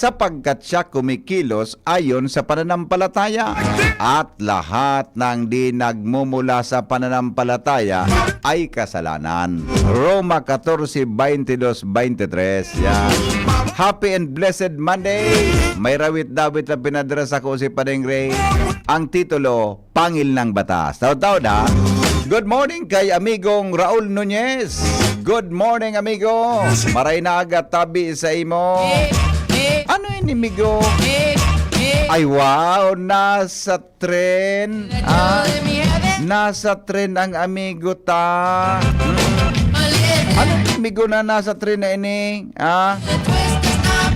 sapagkat siya kumikilos ayon sa pananampalataya. At lahat ng di nagmumula sa pananampalataya ay kasalanan. Roma 14:22-23. Yan. Happy and blessed Monday. May rawit-dawit na pinadala sa ko si Padeng Ray. Ang titulo, Pangil ng Batas. Taw-taw na. Good morning kay amigong Raul Nunez. Good morning, amigo. Maray na agad tabi sa imo. Ano yun, amigo? Ay, wow. Nasa tren. Nasa tren ang amigo ta. Ano yun, amigo na nasa tren na ini?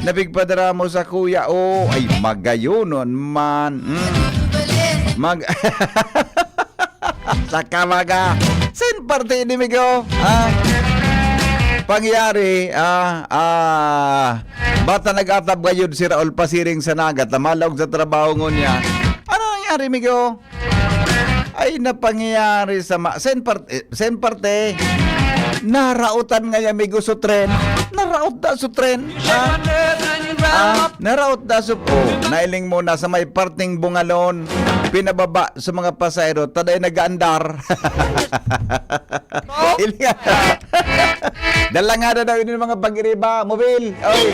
Nabigpadara mo sa kuya. Oh, ay, magayonon man. Sakamaga. Sin parte ini, amigo? Pangyari, bata nag-atab gayon si Raul pasiring sa nagat, namalawag sa trabaho niya. Ano nangyari, amigo? Ay, napangyari sa sen parte, narautan nga amigo sa tren. Naraut da sa tren. Naraut da sa nailing muna sa may parting bungalon. Pinababa sa mga pasayro, taday nag-aandar. Dala nga na daw yun mga pag-iriba, mobil. Oy,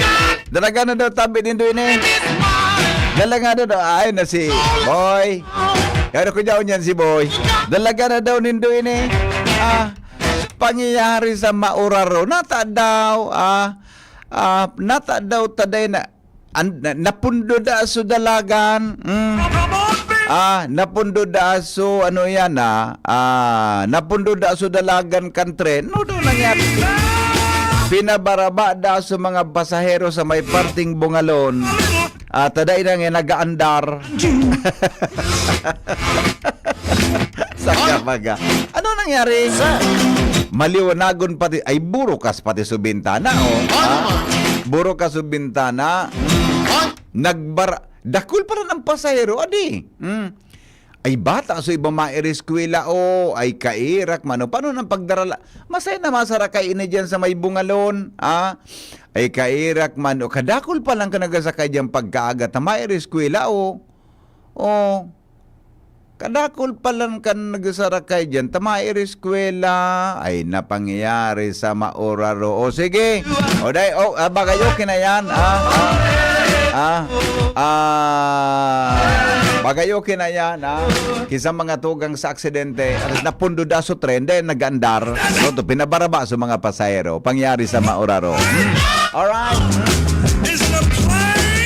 dala nga na daw tabi din doon eh. Dala nga na daw, ay na si Boy. Kaya ko daw niyan si Boy. Dala nga na daw din doon eh. Pangyayari sa Mauraro, nata daw taday na, napundo da so dalagan. Napundo da so ano yan napundo da so dalagan kan tren. No do nangyari. Pinabaraba da so mga pasahero sa may parting bungalon. Taday na nga nagaandar. Sa kabaga. Ano nangyari? Maliwanagon pati ay burukas pati sa bintana burukas sa bintana. Dakul pa rin ang pasahero, adi. Ay bata, so iba maireskwela ay kairak, mano. Paano nang pagdarala? Masaya na masara kay ini dyan sa may bungalon, ay kairak, mano. Kadakul pa lang ka nagasakay dyan pagkaagat, na maireskwela, kadakul pa lang ka nagasakay dyan, ta maireskwela, ay napangyayari sa Mauraro. O sige, bagayo kinayan, bagayo kinayan, kisang mga tugang sa aksidente, at napundo da sa tren, dahil nag-andar, pinabaraba sa mga pasahero, pangyari sa Mauraro. Alright.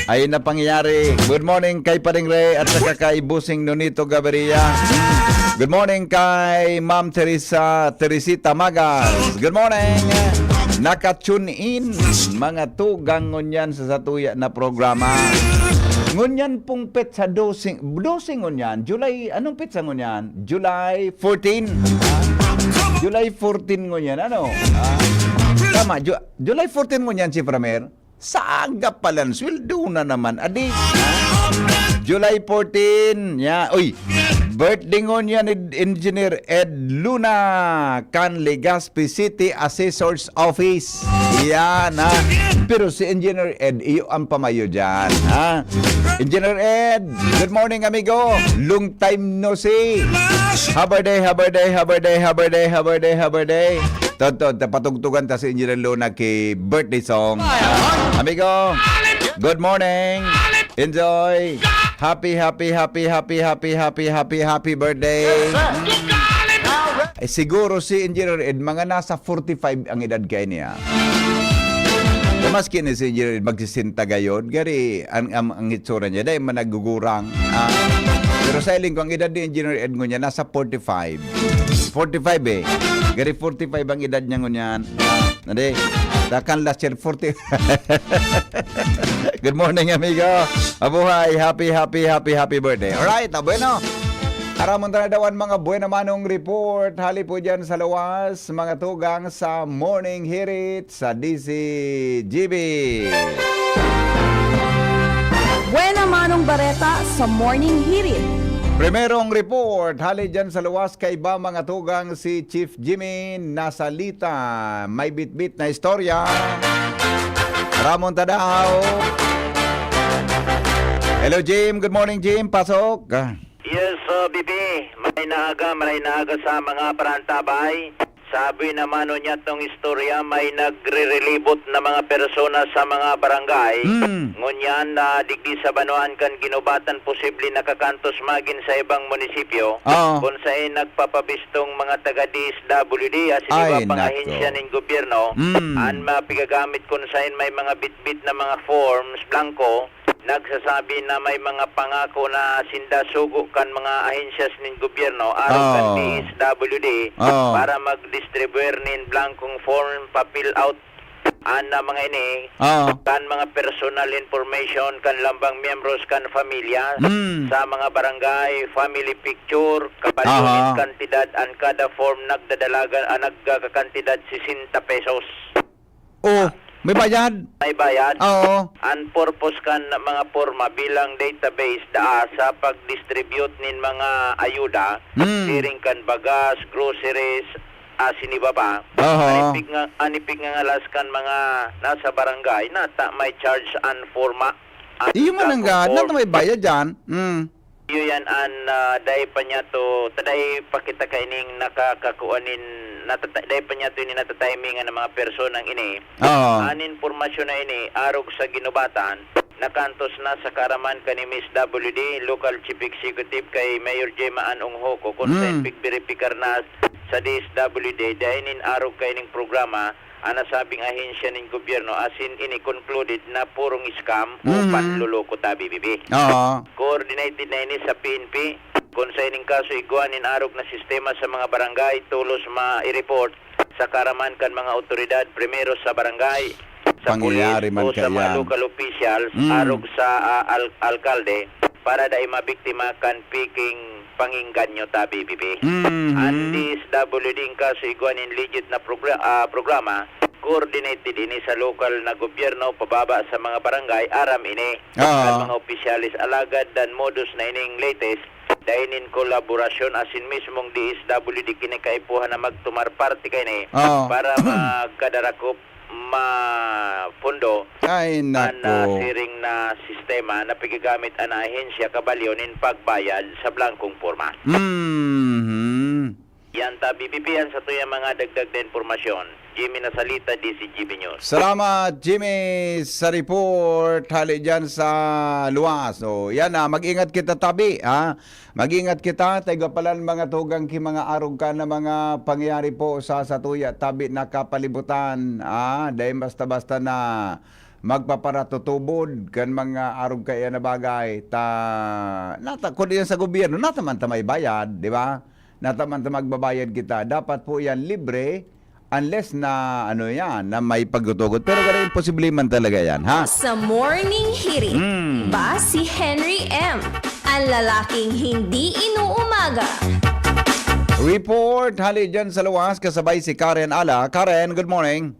Ay napangyayari. Good morning kay Padeng Ray at saka kay Busing Nonito Gaviria. Good morning kay Ma'am Teresita Magas. Good morning. Naka-tune in mga tugang ngunyan sa satuya na programa. Ngunyan pong petsa dosing ngunyan. Anong petsa ngunyan? July 14. July 14 ngunyan. Ano? Tama, July 14 ngunyan si Pramer. Saga palan, sweldo na naman. Adi, July 14. Uy, birthday ngunyan ni Engineer Ed Luna, kan Legazpi City Assessor's Office. Yan, Pero si Engineer Ed, iyo ang pamayo dyan, Engineer Ed, good morning, amigo. Long time no see. Happy birthday. Patugtugan ta si Engineer Luna kay birthday song. Amigo, good morning. Enjoy. Happy birthday. Ay, siguro si Engineer Ed, mga nasa 45 ang edad kay niya. Maski ni si Engineer Ed magsisinta gayon, gari ang itsura niya, dahil managugurang. Pero sa iling ko, ang edad ni Engineer Ed niya, nasa 45. 45 eh. Gari 45 ang edad niya ngunyan. Takan last year 40. Good morning, amigo. Mabuhay. Happy birthday. Alright, bueno. Aramon dawan mga buena manong report. Hali po dyan sa lawas, mga tugang sa Morning Hirit sa DCGB. Buena manong bareta sa Morning Hirit. Primerong report, hali dyan sa luwas kay ba mga tugang si Chief Jimmy Nasalita. May bit-bit na istorya. Ramon Tadao. Hello, Jim. Good morning, Jim. Pasok. Yes, Bibi. May naaga sa mga parantabay. Sabi naman niya tong istorya, may nagre-relibot na mga persona sa mga barangay. Ngunyan na digdi sa banuan kan ginubatan posible nakakantos magin sa ibang munisipyo. Kung saan nagpapabistong mga taga-DSWD as Ay, iba pang ahensya ng gobyerno. Ang mapigagamit kung saan may mga bitbit na mga forms, blanco, nagsasabi na may mga pangako na sindasugo kan mga ahensyas ng gobyerno araw kan DSWD para mag-distribute nin blankong form pa-fill out na mga ini kan mga personal information kan lambang membros kan familia sa mga barangay, family picture, kapalunin kantidad ang kada form nagkakantidad 60 pesos. May bayad? May bayad. Oo. Ang purpose kan mga forma bilang database sa pag-distribute nin mga ayuda, siring kan bagas, groceries, sinibaba. Anipig nga alas kan mga nasa barangay na may charge an forma. Iyo man nga, nata may bayad dyan. Iyo yan an dahi pa niya to, taday pakita kaining nakakakuanin dahi pa niya to ini natatimingan ng mga personang ini. An informasyon na ini, arog sa ginubatan, nakantos na sa karaman ka ni Miss WD, Local Chief Executive kay Mayor Gemma Ann Onghoko, kung sa verifika na sa DSWD, dahil nin arog kay ning programa, anasabing ahensya ng gobyerno asin ini concluded na purong scam o panluloko tabi bibi. Coordinated na ini sa PNP kung sa ining kaso iguanin arog na sistema sa mga barangay tulos ma-report sa karaman kan mga otoridad primero sa barangay, sa Pangyayari pulis man o sa mga kaya. local officials arog sa alkalde para dai mabiktima kan piking pangingganyo tabi bibi. Ang DSWD ang kaso iguanin legit na programa coordinated ini sa local na gobyerno pababa sa mga barangay aram ini ang mga opisyalis alagad dan modus na ining latest dahil in kolaborasyon asin mismong DSWD kinikaipuhan na magtumar party kay ni para magkadarakop pundo Ay, nako. siring na sistema na pigagamit ang ahensya kabalyonin pagbayad sa blankong forma. Yan bibibihan sa tuyang mga dagdag na informasyon. Jimmy Nasalita, DCGB News. Salamat, Jimmy, sa report. Hali dyan sa luwas. So, yan mag-ingat kita tabi. Mag-ingat kita. Tagapalan mga tugang ki mga arog ka na mga pangyayari po sa satuya. Tabi na kapalibutan. Dahil basta-basta na magpaparatutubod kan mga arog kaya na bagay. Kung yan sa gobyerno, nataman ta may bayad, di ba? Nataman ta magbabayad kita. Dapat po yan libre. Unless na na may pagtutugod. Pero ganun imposible man talaga yan, ha? Sa Morning Hirit, ba si Henry M. Ang lalaking hindi inuumaga. Report, hali dyan sa luwas, kasabay si Karen Ala. Karen, good morning.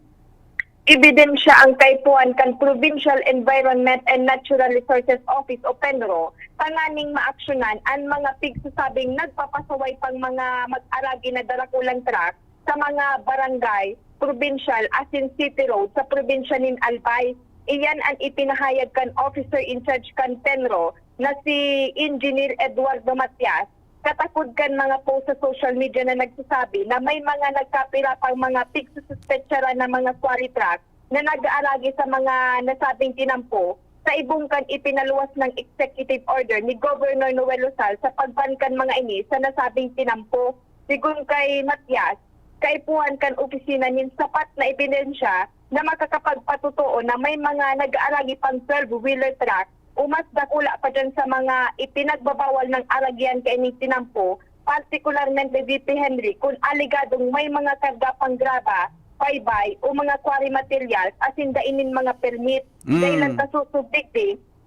Ebidensya ang kaipuan kan Provincial Environment and Natural Resources Office o PENRO tanganing maaksyonan ang mga pigsasabing nagpapasaway pang mga mag-aragi na darakulang truck sa mga barangay, provincial asin city road sa probinsya nin Albay. Iyan ang ipinahayag kan officer in charge kan PENRO na si Engineer Eduardo Matias. Katakod kan mga post sa social media na nagsasabi na may mga nagkapira pang mga pigsususpetsara na mga quarry truck na nag-aalagi sa mga nasabing tinampo sa ibungkan ipinaluwas ng executive order ni Governor Noel Lozal sa pagbankan mga ini sa nasabing tinampo. Sigun kay Matias, kaipuhan kan opisina nin sapat na ebidensya na makakapagpatutuo na may mga nag-aalagi pang 12-wheeler truck o mas dakula pa dyan sa mga ipinagbabawal ng aragyan kay ining tinampo, partikularmente VP Henry, kung aligadong may mga karga pang graba, baybay o mga quarry materials asin dainin mga permit. Dahil ang kasusubdik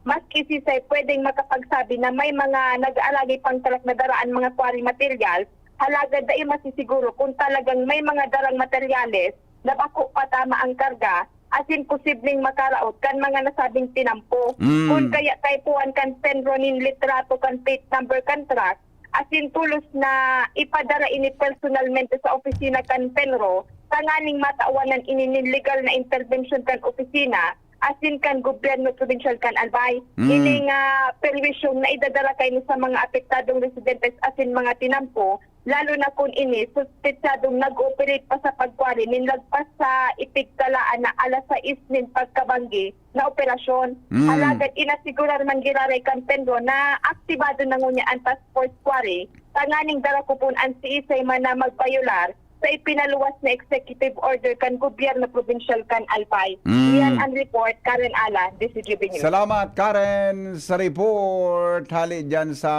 maski si Say pwedeng makapagsabi na may mga nag-aalagi pang talak na daraan mga quarry materials, halaga dahil masisiguro kung talagang may mga darang materyales na bako patama ang karga, asin posibleng makaraot kan mga nasabing tinampo. Kung kaya kaipuan kan PENRO nin litrato kan plate number kan truck, asin tulos na ipadara ini personalmente sa opisina kan PENRO, tanganing mataawanan ini nin legal na intervention kan opisina, asin kan gobyerno provincial kan Albay. Ini nga perwisyong na idadala kayo sa mga apektadong residentes asin mga tinampo, lalo na kung ini suspetsadong nag-operate pa sa pagkwari nilagpas sa ipigtalaan na alas 6 nin pagkabanggi na operasyon. Alagad inasigurar man giraray kan Pendro na aktibado na ngunya ang task force kwari, tanganing darakupon ang si Isay man na magbayular sa ipinaluwas na executive order kan gobyerno provincial kan Albay. Yan ang report, Karen Ala, DCGB News. Salamat Karen sa report. Hali dyan sa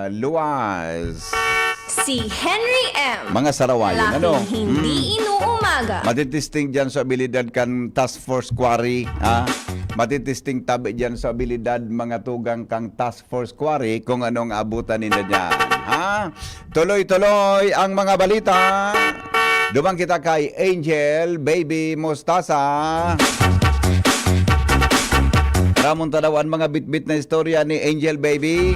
Luwas. Si Henry M. Mga sarawayan. Ano? Lalaking hindi inuumaga. Matitisting dyan sa abilidad kan task force quarry. Ha? Matitisting tabi dyan sa abilidad mga tugang kang task force quarry kung anong abutan nila dyan. Ha? Tuloy-tuloy ang mga balita. Dumang kita kay Angel Baby Mostasa. Ramon tadawan mga bit-bit na istorya ni Angel Baby.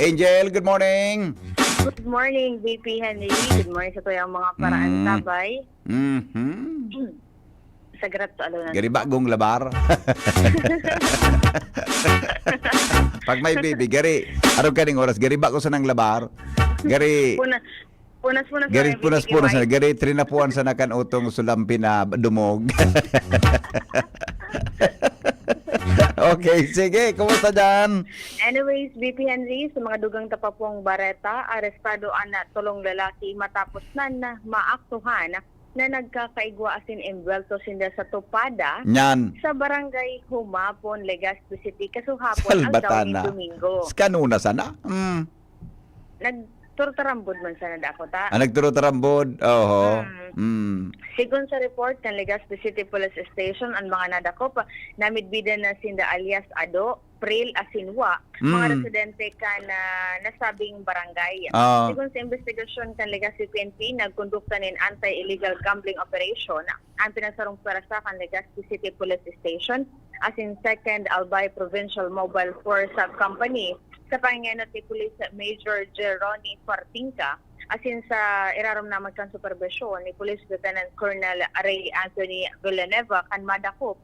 Angel, good morning. Good morning, VP Henry. Good morning sa tuyang mga paraan sabay. Sagrat sa alunan. Gari bagong labar. Pag may baby, gari. Araw ka ning oras, gari ba ko sa nang labar? Gari. Punas. Gari punas na. Gari trinapuan sa nakan utong sulampi na dumog. Okay, sige. Kumusta dyan? Anyways, VP Henry, sa mga dugang tapapong bareta, arestado ang tulong lalaki matapos na maaktuhan na nagkakaigwa asin embelto sinda sa Tupada Nyan. sa barangay Humapon, Legazpi City, kasuhapon ang daw ni Salbatana. Domingo. Kanuna sana? Nagturtarambod man sana dako ta. Nagturo-tarambod? Oho. Sigon sa report ng Legazpi City Police Station, ang mga nadakop namidbidan na sinda alias Ado, Pril, Asinwa, mga residente ka na nasabing barangay. Sigon sa investigasyon kan Legazpi PNP, nagkondukta nin anti-illegal gambling operation ang pinasarong para sa kan Legazpi City Police Station as in 2nd Albay Provincial Mobile Force Company sa pangyayat ni Police Major Jeroni Fartinca asin sa irarom naman kan supervision ni Police Lieutenant Colonel Ray Anthony Villanueva kan madakop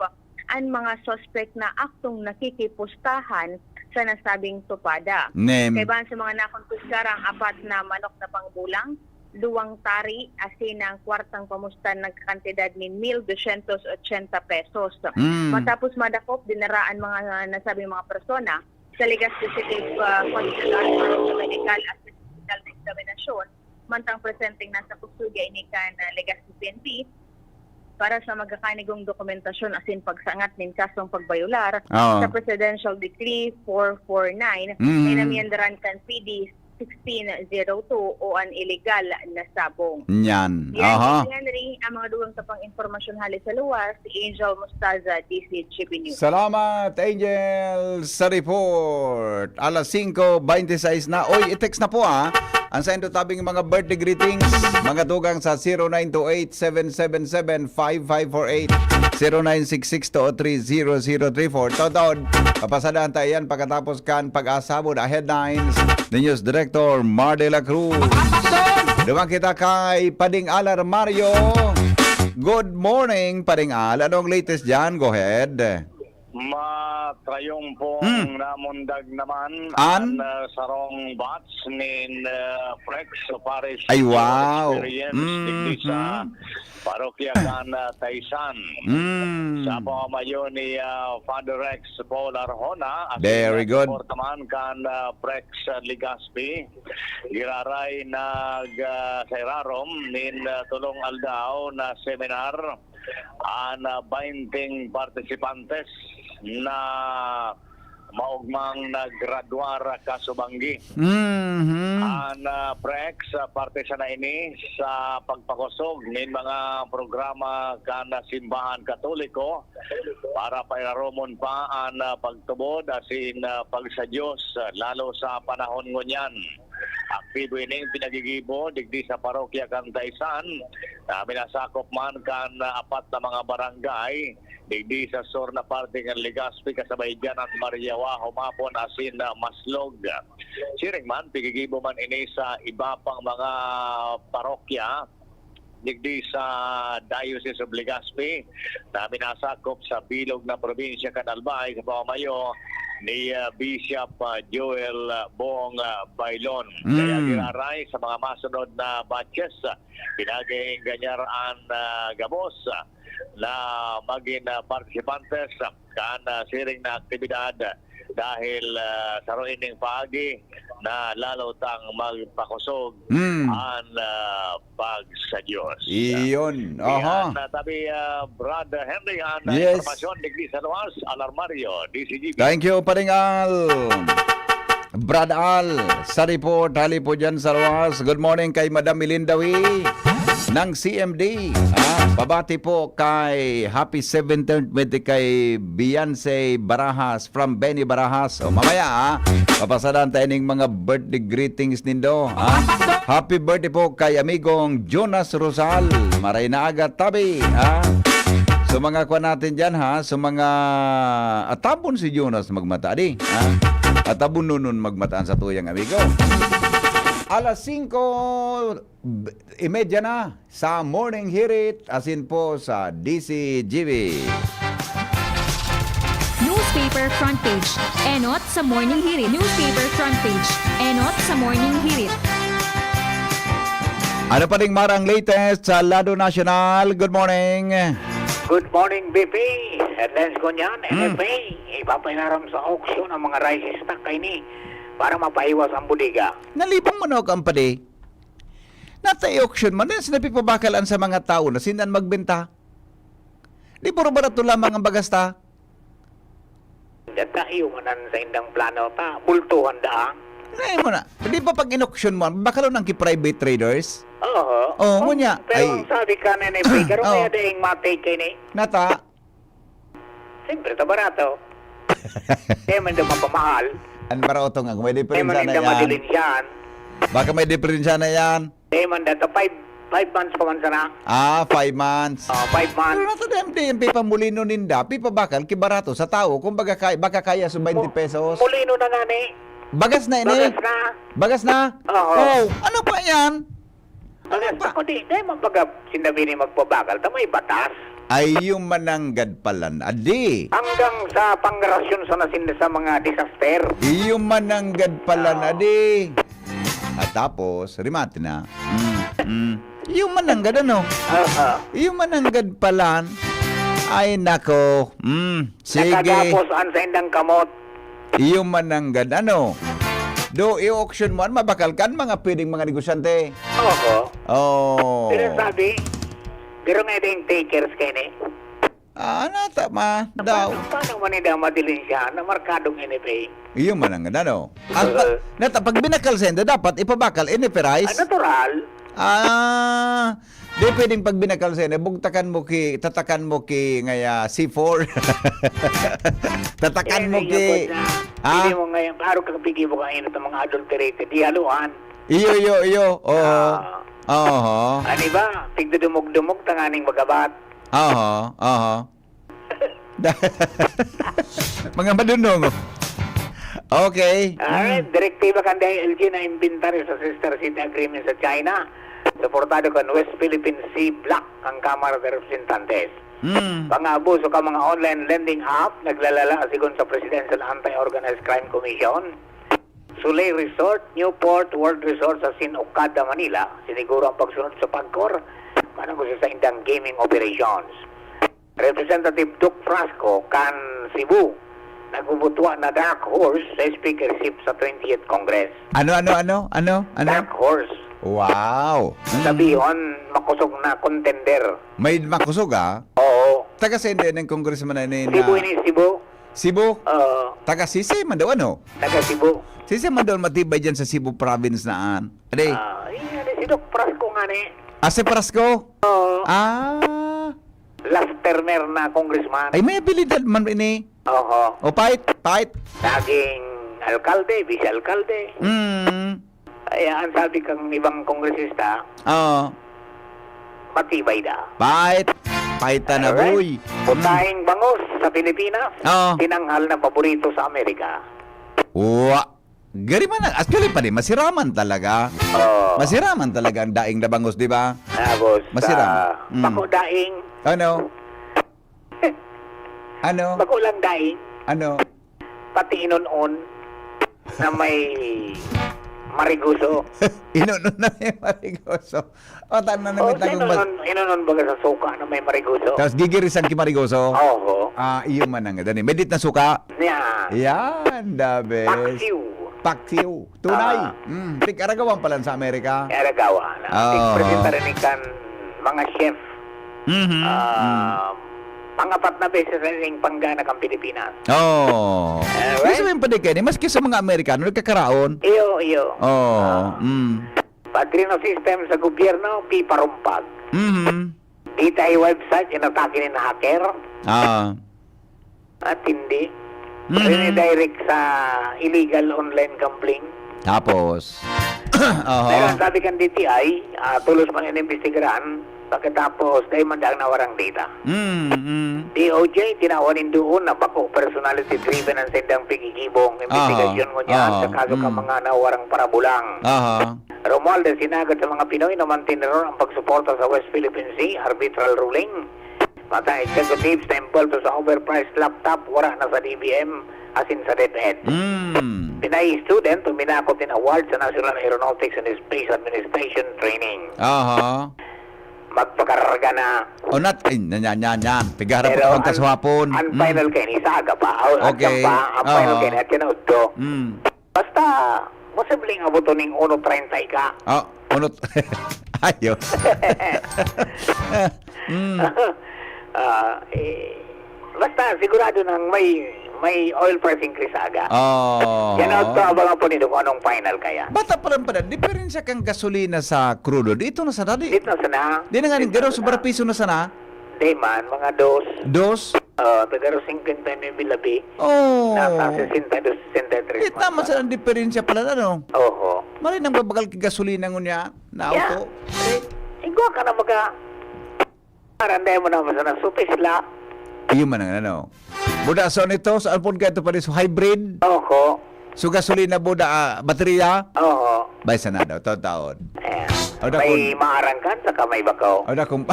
ang mga suspect na aktong nakikipustahan sa nasabing Tupada. Name. Kaya ba sa mga nakontuskarang apat na manok na pangbulang, 2 tari asin ang kwartang pamustan nagkakantidad ni 1,280 pesos. Matapos madakop, dinaraan mga nasabing mga persona sa Legazpi City Hospital sa medical at hospital na examinasyon, mantang presenting nasa kustudiya inikan Legazpi PNP para sa magkakanigong dokumentasyon asin pagsangat ng kasong pagbayular sa Presidential Decree 449 ay namiyandaran kan PD 1602 o an illegal na sabong. Nyan. Yan, Henry, ang mga dugang tapang informasyon halis sa luwas, si Angel Mostaza, DCGB News. Salamat, Angel, sa report. Alas 5:26 na. Oy, i-text na po Ang sa ito tabing mga birthday greetings, mga dugang sa 0928-777-5548, 0966-203-0034. Totod, papasadahan tayo yan pagkatapos kan pag-asabod headlines ni News Director Mar de la Cruz. Dumang kita kay Pading Alar Mario. Good morning, Pading Al. Anong latest dyan? Go ahead. Matrayong pong namundag naman ang sarong bats ni Frex Paris. Ay, wow. Experience digdi sa parokya kan Taysan. Sa pamamayo ni Father Rex Paul Arjona. Very good. Portaman kan Frex Legazpi. Giraray nag-sairarom nin tulong aldaw na seminar ang 20 partisipantes na maugmang naggraduar kasubanggi. Ang Prex parte sa na ini sa pagpakusog ng mga programa kan simbahan Katoliko para pairaromon pa ang pagtubod asin pagsadyos lalo sa panahon ngunyan. Aktibo ining pinagigibo digdi sa parokya kan Taysan. Minasakop man kan apat na mga barangay digdi sa sur na parte ng Legazpi kasabay dyan at Mariawa, Humapon, asin Maslog. Siring man, pigigibo man ini sa iba pang mga parokya digdi sa Diocese of Legazpi na minasakop sa bilog na probinsya Canalbay sa pamamayo ni Bishop Joel Bong Bailon. Kaya giraray sa mga masunod na batches, pinaging ganyaraan gabos na maging participantes kan siring na aktibidad dahil sa roining paagi na lalo tang magpakusog ang pag sa Diyos. Iyon. Yan, tabi Brad Henry ang Yes. informasyon digdi sa Luas, Alarmario, DCGP. Thank you, Paringal. Brad Al, sa report, hali po dyan sa Ruas. Good morning kay Madam Milindawi ng CMD. Babati po kay Happy 7th birthday kay Beyonce Barajas from Benny Barajas. O mamaya, papasadan tayo ng mga birthday greetings nindo. Happy birthday po kay amigong Jonas Rosal. Maray na agad tabi. So mga kuha natin dyan so mga atabon si Jonas magmata di. Atabon nun magmataan sa tuyang amigo. Alas 5:30 na sa Morning Hirit, asin po sa DCGB. Newspaper front page. Enot sa Morning Hirit. Newspaper front page. Enot sa Morning Hirit. Ano pa ring marang latest sa Lado Nacional? Good morning. Good morning, BP. Headlines ko niyan, NFA. Ipapinaram sa auction ang mga rice stock kay ni para mapaiwas ang budiga. Nalibang mo na ang padi. Nata-auction man din sinapipabakalan sa mga tao na sinan magbenta. Di puro barato lamang ang bagasta. Data iumanan sa indang plano ta, bultuhan daang. Ay mo na. Di pa pag in-auction mo, bakalo ng ki-private traders? Oo. Oo, ngunya. Pero ang sabi ka na NFA, karoon Oo. kaya daing matay kay ni. Nata. Siyempre, ito barato. Kaya man daw mapamahal. An barato nga, kung may Kaya diferensya man na daw yan. madilinsyan. Baka may diferensya na yan. Kaya man daw, 5 months pa man sana. 5 months. 5 Pero months. nato din pipa mulino ninda, pipa bakal kibarato sa tao kung baka kaya sa 20 pesos. Mulino na nga ni. Bagas na ini. Bagas na. Bagas na? Oo. Oh, ano pa yan? Bagas na ko di. Dahil magbaga sinabi ni magpabakal, tamay batas. Ay yung mananggad palan, adi. Hanggang sa pangrasyon sa nasin sa mga disaster. Yung mananggad palan, adi. At tapos, rimati na. Yung mananggad ano? Yung mananggad palan, ay nako. Sige. Nakagapos ang sa indang kamot. Yung mananggad ano? Do i-auction mo, mabakal kan mga pwedeng mga negosyante. Oo. Oh. Pero sabi, pero nga yung takers kayo ni. Tama daw. Paano man nila madilin siya na markadong NFA? Yung mananggad ano? Pag binakal senda, dapat ipabakal eniperize. Natural. Di pwedeng pag binakal senda, tatakan mo ki ngaya C4. Tatakan mo ki. Hindi mo ngayon, paro kakapigi mo kayo ng mga adulterated, di haluan. Iyo. Oo. Ano ba? Tigdudumog-dumog, tanganing magabat. Oo. Mga madunong. Okay. Alright, direktiba kan dahil LG na inventaryo sa Sister City Agreement sa China. Suportado kan West Philippine Sea Block ang Kamara de Representantes. Pang-abuso ka mga online lending app, naglalala sigon sa Presidential Anti-Organized Crime Commission. Sulay Resort, Newport World Resort sa Sinocada, Manila. Siniguro ang pagsunod sa pagkor. Manang gusto sa indang gaming operations. Representative Duke Frasco, kan Cebu. Nagubutwa na dark horse sa speakership sa 20th Congress. Ano? Dark horse. Wow. Sabihon, makusog na contender. May makusog Oo. Taga-sende ng congressman na Cebu ini Cebu. Cebu? Oo. Taga-Sisi man daw ano? Taga Cebu. Sisi man daw matibay dyan sa Cebu province naan. Ade. Si Doc Frasco nga ni. Si Prasco? Oo. Last termer na congressman. Ay may abilidad man ini. Oo. O fight. Naging alkalde, vice-alkalde. Ay, ang sabi kang ibang kongresista, matibay da. Fight na boy. Putahing bangus sa Pilipinas, tinanghal na paborito sa Amerika. Gari man, actually pa rin, masiraman talaga. Oh. Masiraman talaga ang daing na bangos, di ba? Tapos, Masiram. bako daing, Ano? Ano? bako lang daing, Ano? pati inon-on na may mariguso. Inuno na may marigoso. O, tayo na namin Inon-on baga sa suka na may mariguso. Tapos gigirisan ki marigoso. Oo. Iyo man ang dani. Medit na suka. Niya. Yan, the best. Paksiw. Paksiw. Tunay. Tig-aragawan pala sa Amerika. Aragawa na. Tig-presenta rin kan mga chef. Pangapat na beses na rin panggana kang Pilipinas. Oh. Alright. Gusto mo yung panikay ni, maski sa mga Amerikano, nagkakaraon. Iyo. Oh. Padrino system sa gobyerno, piparumpag. Di tayo website, inatake ni na hacker. At hindi. Rinidirect sa illegal online gambling. Tapos. Pero sabi kan DTI, tulos man inimbestigaran. Pagkatapos, dahil man dahil nawarang data. DOJ, tinawanin doon na bako, personality-driven ang sendang pigigibong investigasyon mo niya sa kaso ka mga nawarang parabulang. Romualdez, sinagad sa mga Pinoy na mantinero ang pagsuporta sa West Philippine Sea, arbitral ruling. Mata executives, temple to sa overpriced laptop, wala na sa DBM, asin sa DepEd. Pinay student, tuminakot din award sa National Aeronautics and Space Administration Training. Magpakarga na. O nat, yan. Pigara po ang kaswapon. Ang final kayo ni Saga pa. Okay. Ang final kayo ni Atinod to. Basta, posibleng abuto ning 1.30 ka. Unot. Ayos. Basta, sigurado nang may oil price increase aga. Yan ang to, abangan po nito kung anong final kaya. Bata pa lang pala, diferensya kang gasolina sa crudo. Dito na sana, di? Dito na sana. Di na nga, gano'n, sobra piso na sana? Di man, mga dos. Dos? Tagaro 50 na bilabi. Nasa 62, 63. Di tama sa ang diferensya pala, ano? Oo. Mali nang babagal ki gasolina ngunya na auto. Igwa ka na maga. Aranday mo na masana supisla. Iyo man ang ano. Buda so nito sa alpon ka ito pa rin so hybrid. Oo. So gasolina buda baterya. Oo. Bay sana daw taon. May maarangkan sa kamay bakaw. O da kung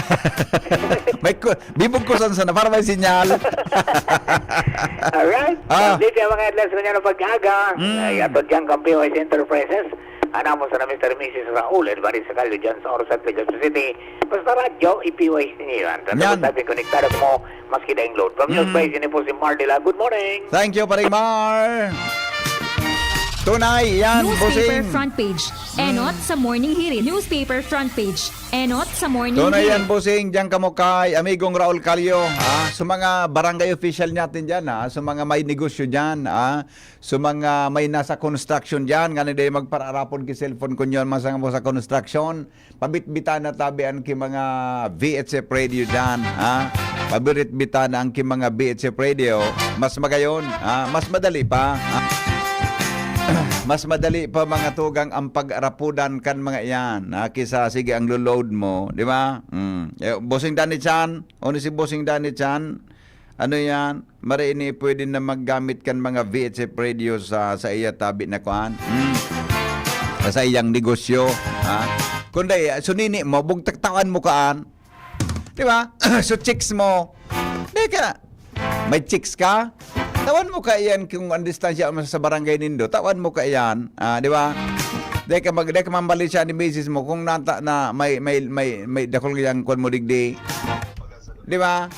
may bibog ko sana para may sinyal. Alright. Dito yung mga headlines kanya na pag-aga. Ato dyan Campeones Enterprises. Anamo sa na Mr. Mrs. Raul Edvaris sa Calio dyan sa Orosat, Quezon City. Basta radyo, ipiwais ninyo yan. Tapos sabi, konektado mo, maski daing load. From News Bay, sini po si Mardila. Good morning. Thank you, paring Mar. Tunay, yan, Newspaper bossing. front page. Enot sa morning hirit. Newspaper front page. Enot sa morning Tunay hirit. yan, bossing. Diyan kamo kay amigong Raul Calio. Sa mga barangay official natin dyan. Sa mga may negosyo dyan. Sa mga may nasa construction dyan. Nga na magpararapon ki cellphone ko nyon. Masang mo sa construction. Pabitbitan na tabian ki mga VHF radio dyan. Pabitbitan na ang ki mga VHF radio. Mas magayon. Mas madali pa. Mas madali pa mga tugang ang pag-arapudan kan mga yan. Kisa sige ang load mo, di ba? Bossing Danny Chan, si Bossing Danny Chan, ano yan? Mari ini pwede na maggamit kan mga VHF radio sa iya tabi na kuan. Sa iyang negosyo, kundi sunini mo bugtaktawan mo kaan. Di ba? So chicks mo. Di ka. May chicks ka? Tawan mo ka iyan kung ang distansya mo sa barangay nindo. Tawan mo ka iyan, di ba? Deka mambali siya ni misis mo kung nata na may dakol yang kon mo digdi. Di ba?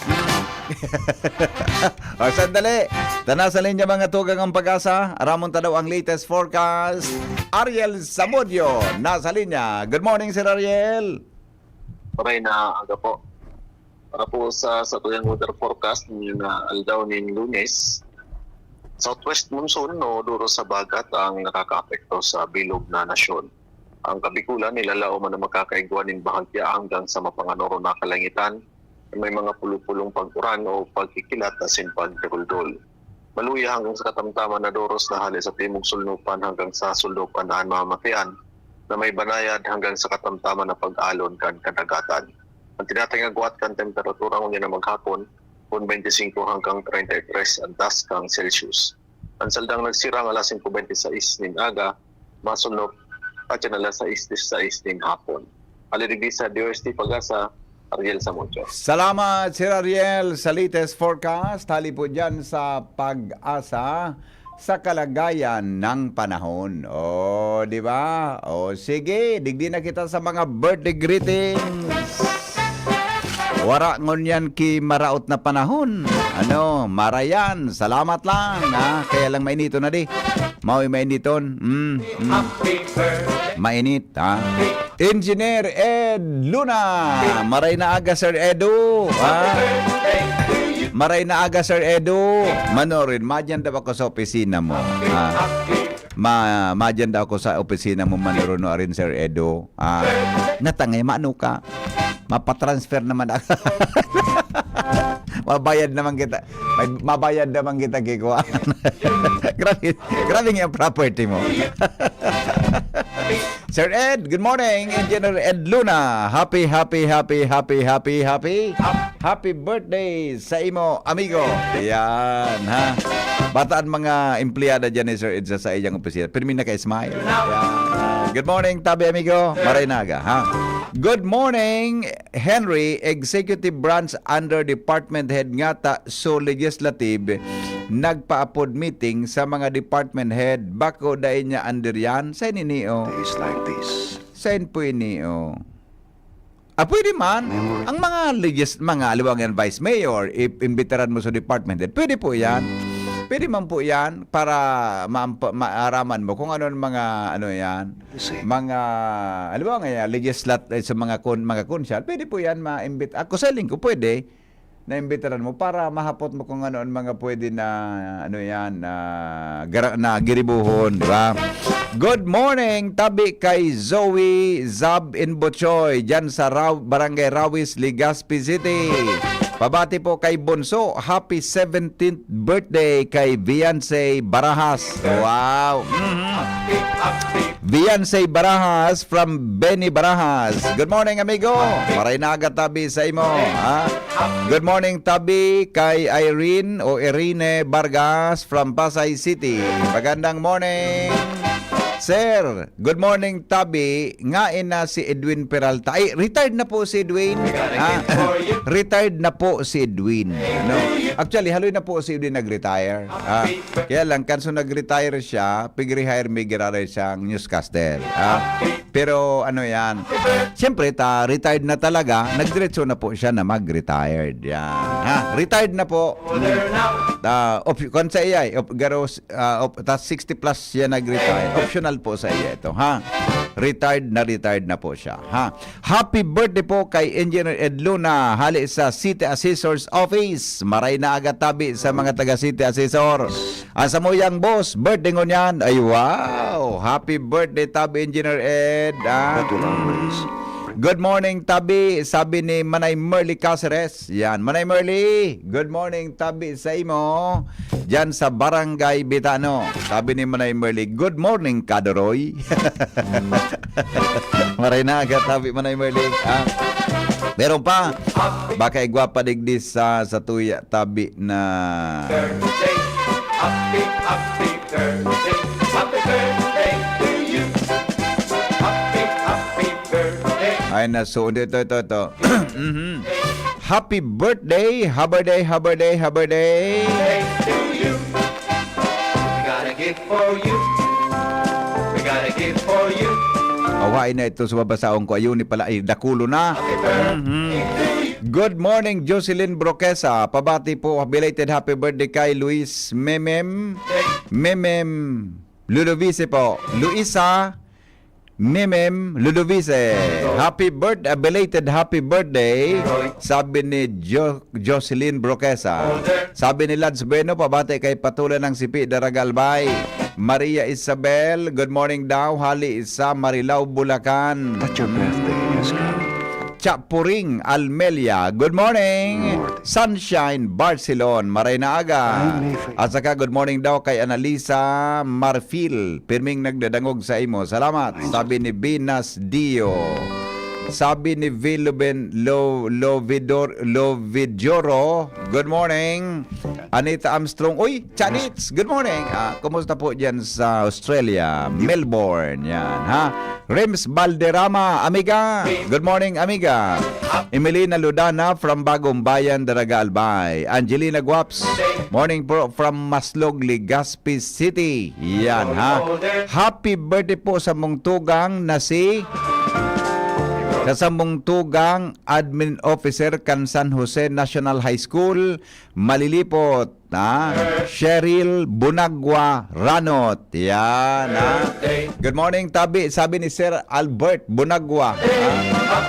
Sandali. Tana sa linya mga tugang ang pag-asa. Ramon tadaw ang latest forecast. Ariel Zamudio nasa linya. Good morning, Sir Ariel. Paray na aga po. Para po sa tuyang weather forecast na aldaw ni Lunes. Southwest monsoon no duro sa bagat ang nakakaapekto sa bilog na nasyon. Ang Kabikulan nilalao man na makakaigwaning bahagya hanggang sa mapanganoro na kalangitan. May mga pulupulong pag-uran o pagkikilat asin pagdaguldol. Maluya hanggang sa katamtaman na doros na hali sa timog sulnupan hanggang sa sulnupan na mamatian na may banayad hanggang sa katamtaman na pag-alon kan kadagatan. Ang tinatangagwat kan temperatura ngunit na maghapon 25 hanggang 33 antas kang Celsius. Ang saldang nagsirang alas 5:26 nin aga, masunok at yan alas 6:16 nin hapon. Alidigdi sa DOST Pag-asa, Ariel Samucho. Salamat, Sir Ariel, sa latest forecast. Hali po dyan sa Pag-asa sa kalagayan ng panahon. O, di ba? O, sige, digdi na kita sa mga birthday greetings. Wara ngon yan ki maraot na panahon. Ano, marayan. Salamat lang. Ha? Kaya lang mainito na di. Maui mainiton. Mainit. Ha? Engineer Ed Luna. Maray na aga, Sir Edu. Ha? Maray na aga, Sir Edu. Manorin, madyan daw ako sa opisina mo. Ha? Madyan daw ako sa opisina mo, manorin no rin, Sir Edu. Natangay, maano ka? Mapatransfer naman ako. Mabayad naman kita. Mabayad naman kita kikuha. grabe nga property mo. Sir Ed, good morning. Engineer Ed Luna. Happy birthday sa imo, amigo. Yan, ha. Bataan mga empleyada dyan ni Sir Ed sa iyang opisina. Pero may naka-smile. Yan. Good morning, tabi amigo. Maray naga, ha. Good morning, Henry, Executive Branch Under Department Head ngata so Legislative nagpaapod meeting sa mga department head bako dayon niya under yan sa ninio. Days like this. Sa po inio. Pwede man ang mga aliwangan vice mayor imbitaran mo sa department head. Pwede po yan. Pwede man po yan para maaraman mo kung ano mga mga legislative sa mga konsyal. Pwede po yan ma-imbit. Ako sa lingko pwede na imbitaran mo para mahapot mo kung ano ang mga pwede na na giribuhon, di ba? Good morning, tabi kay Zoe Zab in Bochoy dyan sa Barangay Rawis, Legazpi City. Pabati po kay Bonso, happy 17th birthday kay Viancy Barahas. Wow. Viancy Barahas from Benny Barahas. Good morning, amigo. Maray na aga tabi sa imo. Ha? Good morning, tabi kay Irene Vargas from Pasay City. Magandang morning. Sir, good morning, tabi. Ngain na si Edwin Peralta. Ay, retired na po si Edwin. Retired na po si Edwin. No. Actually, haloy na po si Edwin nag-retire. Kaya lang, kanso nag-retire siya, pig-rehire may girare siyang newscaster. Pero ano yan, siyempre, retired na talaga, nagdiretso na po siya na mag-retired. Yan. Retired na po. Kung sa iya, 60 plus siya nag-retire. Optional po sa iya ito, ha? Retired na po siya, ha? Happy birthday po kay Engineer Ed Luna, hali sa City Assessor's Office. Maray na aga tabi sa mga taga City Assessor. Ang samuyang boss, birthday ngon yan. Ay wow! Happy birthday tabi Engineer Ed. Good morning, tabi. Sabi ni Manay Merly Caceres. Yan, Manay Merly. Good morning, tabi sa imo. Diyan sa Barangay Bitano. Sabi ni Manay Merly, good morning, Kadoroy. Maray na agad, tabi Manay Merly. Meron pa. Baka igwapa digdi sa tuya, tabi na... Happy birthday to you. Happy birthday. Ay na, so ito. Happy birthday, haberday to you. We got a gift for you. Awain na ito sa babasaon ko. Ayun pala ay dakulo na. Good morning, Jocelyn Broquesa. Pabati po, belated happy birthday kay Luis Memem Ludovice po. Luisa Memem Ludovice. Happy birthday, belated happy birthday. Sabi ni Jocelyn Broquesa. Sabi ni Lads Bueno, pabati kay Patulan ng Sipi Daragalbay. Maria Isabel, good morning daw. Hali isa Marilao, Bulacan. That's your birthday, Chapuring Almelia, good morning. Sunshine Barcelona, Maray na aga. At saka good morning daw kay Analisa Marfil, pirming nagdadangog sa imo. Salamat. Sabi ni Binas Dio. Sabi ni Lovidjoro, good morning. Anita Armstrong, uy, Chanits, good morning. Kumusta po dyan sa Australia, Melbourne, yan, ha? Rims Balderrama, amiga, good morning, amiga. Emelina Ludana from Bagong Bayan, Daraga Albay. Angelina Guaps, morning po from Maslog, Legazpi City, yan, ha? Happy birthday po sa mong tugang na si Kasambong tugang Admin Officer kan San Jose National High School, Malilipot, Cheryl Bunagwa Ranot. Yan, Good morning, tabi. Sabi ni Sir Albert Bunagwa.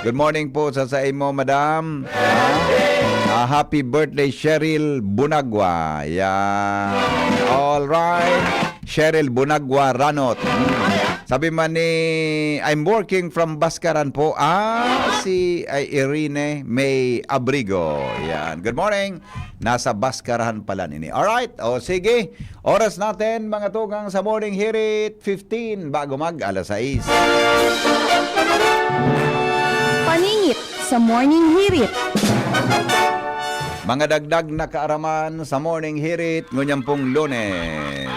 Good morning po sa imo, madam. Happy birthday, Cheryl Bunagwa. Yan. All right. Cheryl Bunagwa Ranot. Sabi man ni, I'm working from Baskaran po. Si Irene May Abrigo. Yan. Good morning. Nasa Baskaran pala nini. Alright. O sige. Oras natin mga tugang sa Morning Hirit 15 bago mag alas 6. Paningit sa Morning Hirit. Mga dagdag na kaaraman sa Morning Hirit ngunyang pong Lunes.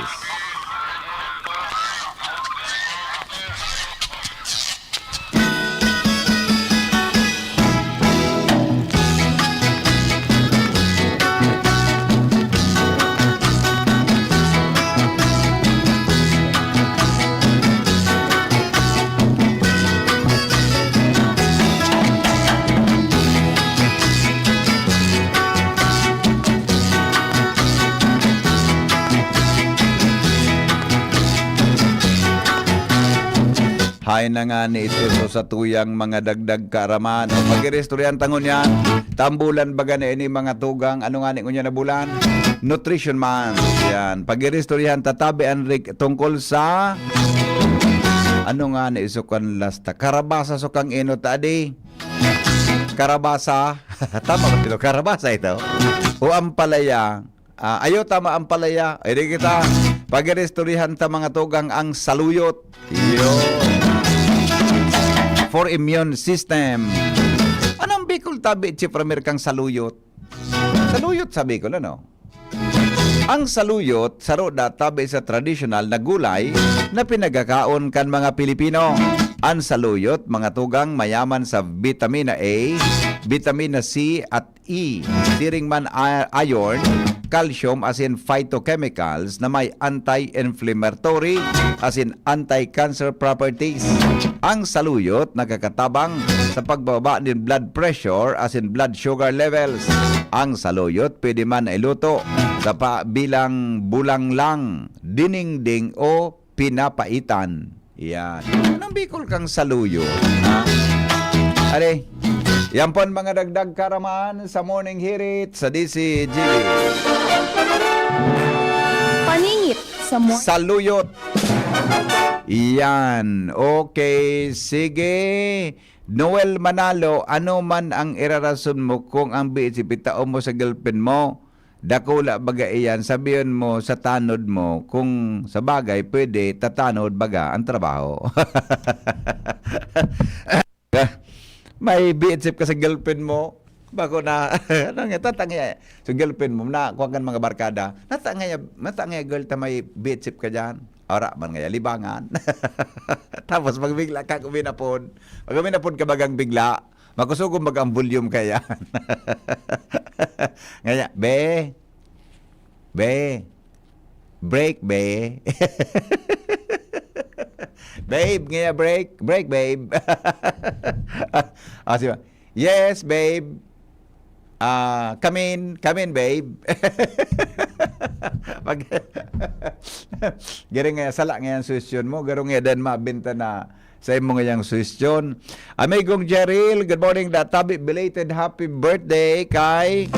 Hay na nga ni ito so sa tuyang mga dagdag kaaraman. O pag-irestoryan tangon yan, tambulan baga na ini mga tugang, ano nga ni kunya na bulan? Nutrition Month. Yan. Pag-irestoryan tatabi Enric tungkol sa ano nga ni isukan lasta? Karabasa sukang ino tadi. Karabasa. Tama ba ito? Karabasa ito. O ampalaya. Ayo tama ampalaya. Ay di kita pag-irestoryan ta mga tugang ang saluyot. Yun. For immune system. Anong Bicol tabi, Chief Ramir, kang saluyot? Saluyot sa Bicol, ano? Ang saluyot, saroda tabi sa traditional na gulay na pinagkakaon kan mga Pilipino. Ang saluyot, mga tugang mayaman sa vitamina A, vitamina C at E, siring man iron, calcium as in phytochemicals na may anti-inflammatory as in anti-cancer properties. Ang saluyot nakakatabang sa pagbaba ng blood pressure as in blood sugar levels. Ang saluyot pwede man iluto sa bilang bulang lang, diningding o pinapaitan. Yan. Anong Bicol kang saluyot? Are, yan po ang mga dagdag karaman sa Morning Hirit sa DCGB. Paningit sa saluyot. Yan. Okay, sige. Noel Manalo, ano man ang irarason mo kung ang biisipitao mo sa girlfriend mo? Dakula baga iyan, sabihin mo sa tanod mo, kung sa bagay pwede tatanod baga ang trabaho. May biitsip ka sa girlfriend mo, bako na, ano nga, tatangya, sa girlfriend mo, na kuha kan mga barkada, natangya girl, ta may biitsip ka dyan. Ora, man nga, libangan. Tapos, magbigla ka, kuminapon. Pag kuminapon ka bagang bigla, makusugong bagang volume kaya. Ngaya, break, be. Babe, ngaya, break, babe. Siya, yes, babe. Come in, babe. Gari nga, sala nga yung suisyon mo. Garo nga din mabinta na sa imo nga yung suisyon. Amigong Jeril, good morning. Databi, belated happy birthday kay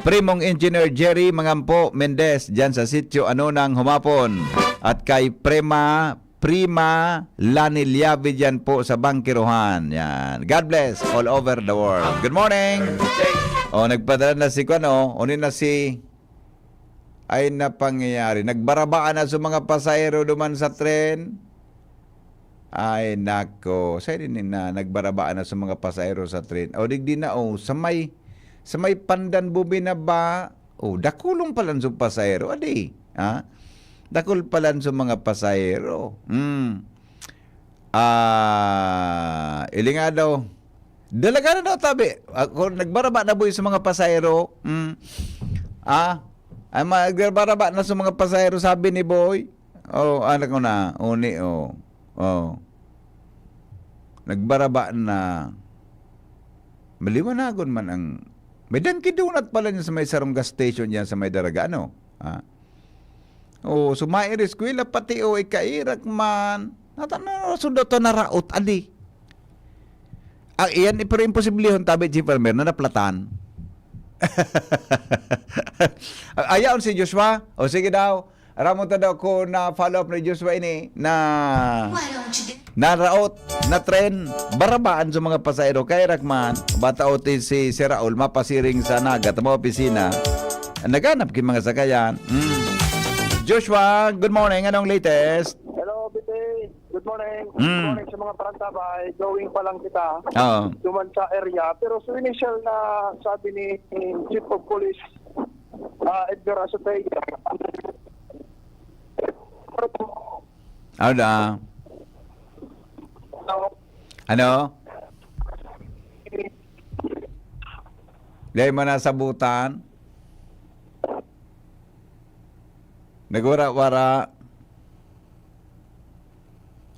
Primong Engineer Jerry Mangampo Mendez dyan sa sitio Anunang Humapon. At kay Prima Lanilyavi dyan po sa Bangkiruhan. Yan. God bless all over the world. Good morning. Nagpadala na si Kuano. Unin na si ay napangyayari. Nagbarabaan na sa mga pasahero duman sa tren. Ay, nako. Sa din na nagbarabaan na sa mga pasahero sa train. O, digdi na, sa may pandan bubi na ba? O, dakulong palan sa pasahero. Adi, ha? Dakul palan sa mga pasahero. Ilinga daw. Dalaga na daw, tabi. Ako, nagbaraba na buhay sa mga pasahero. Ay, magbaraba na sa mga pasahero, sabi ni Boy. Anak ko na. Uni, nagbaraba na. Maliwanagon man ang... May Dunkin' Donut pala niya sa may sarong gas station yan sa may Daraga, ano? Sumairis ko ila pati ikairak man. Sundot to na raot, ali. Iyan, pero imposiblihon tabi, Chief Palmer, na naplatan. Ayaon si Joshua? O sige daw. Ramon ta daw ko na follow up ni Joshua ini na raot na tren barabaan sa mga pasahero kay Rakman bataot si Raul mapasiring sa Naga tamo opisina naganap kin mga sakayan. Joshua, good morning, anong latest? Hello, Bite. Good morning. Good morning sa mga parantabay. Going pa lang kita. Duman sa area. Pero sa initial na sabi ni Chief of Police Edgar Azotea, Ano? Dahil mo nasabutan? Nagwara-wara?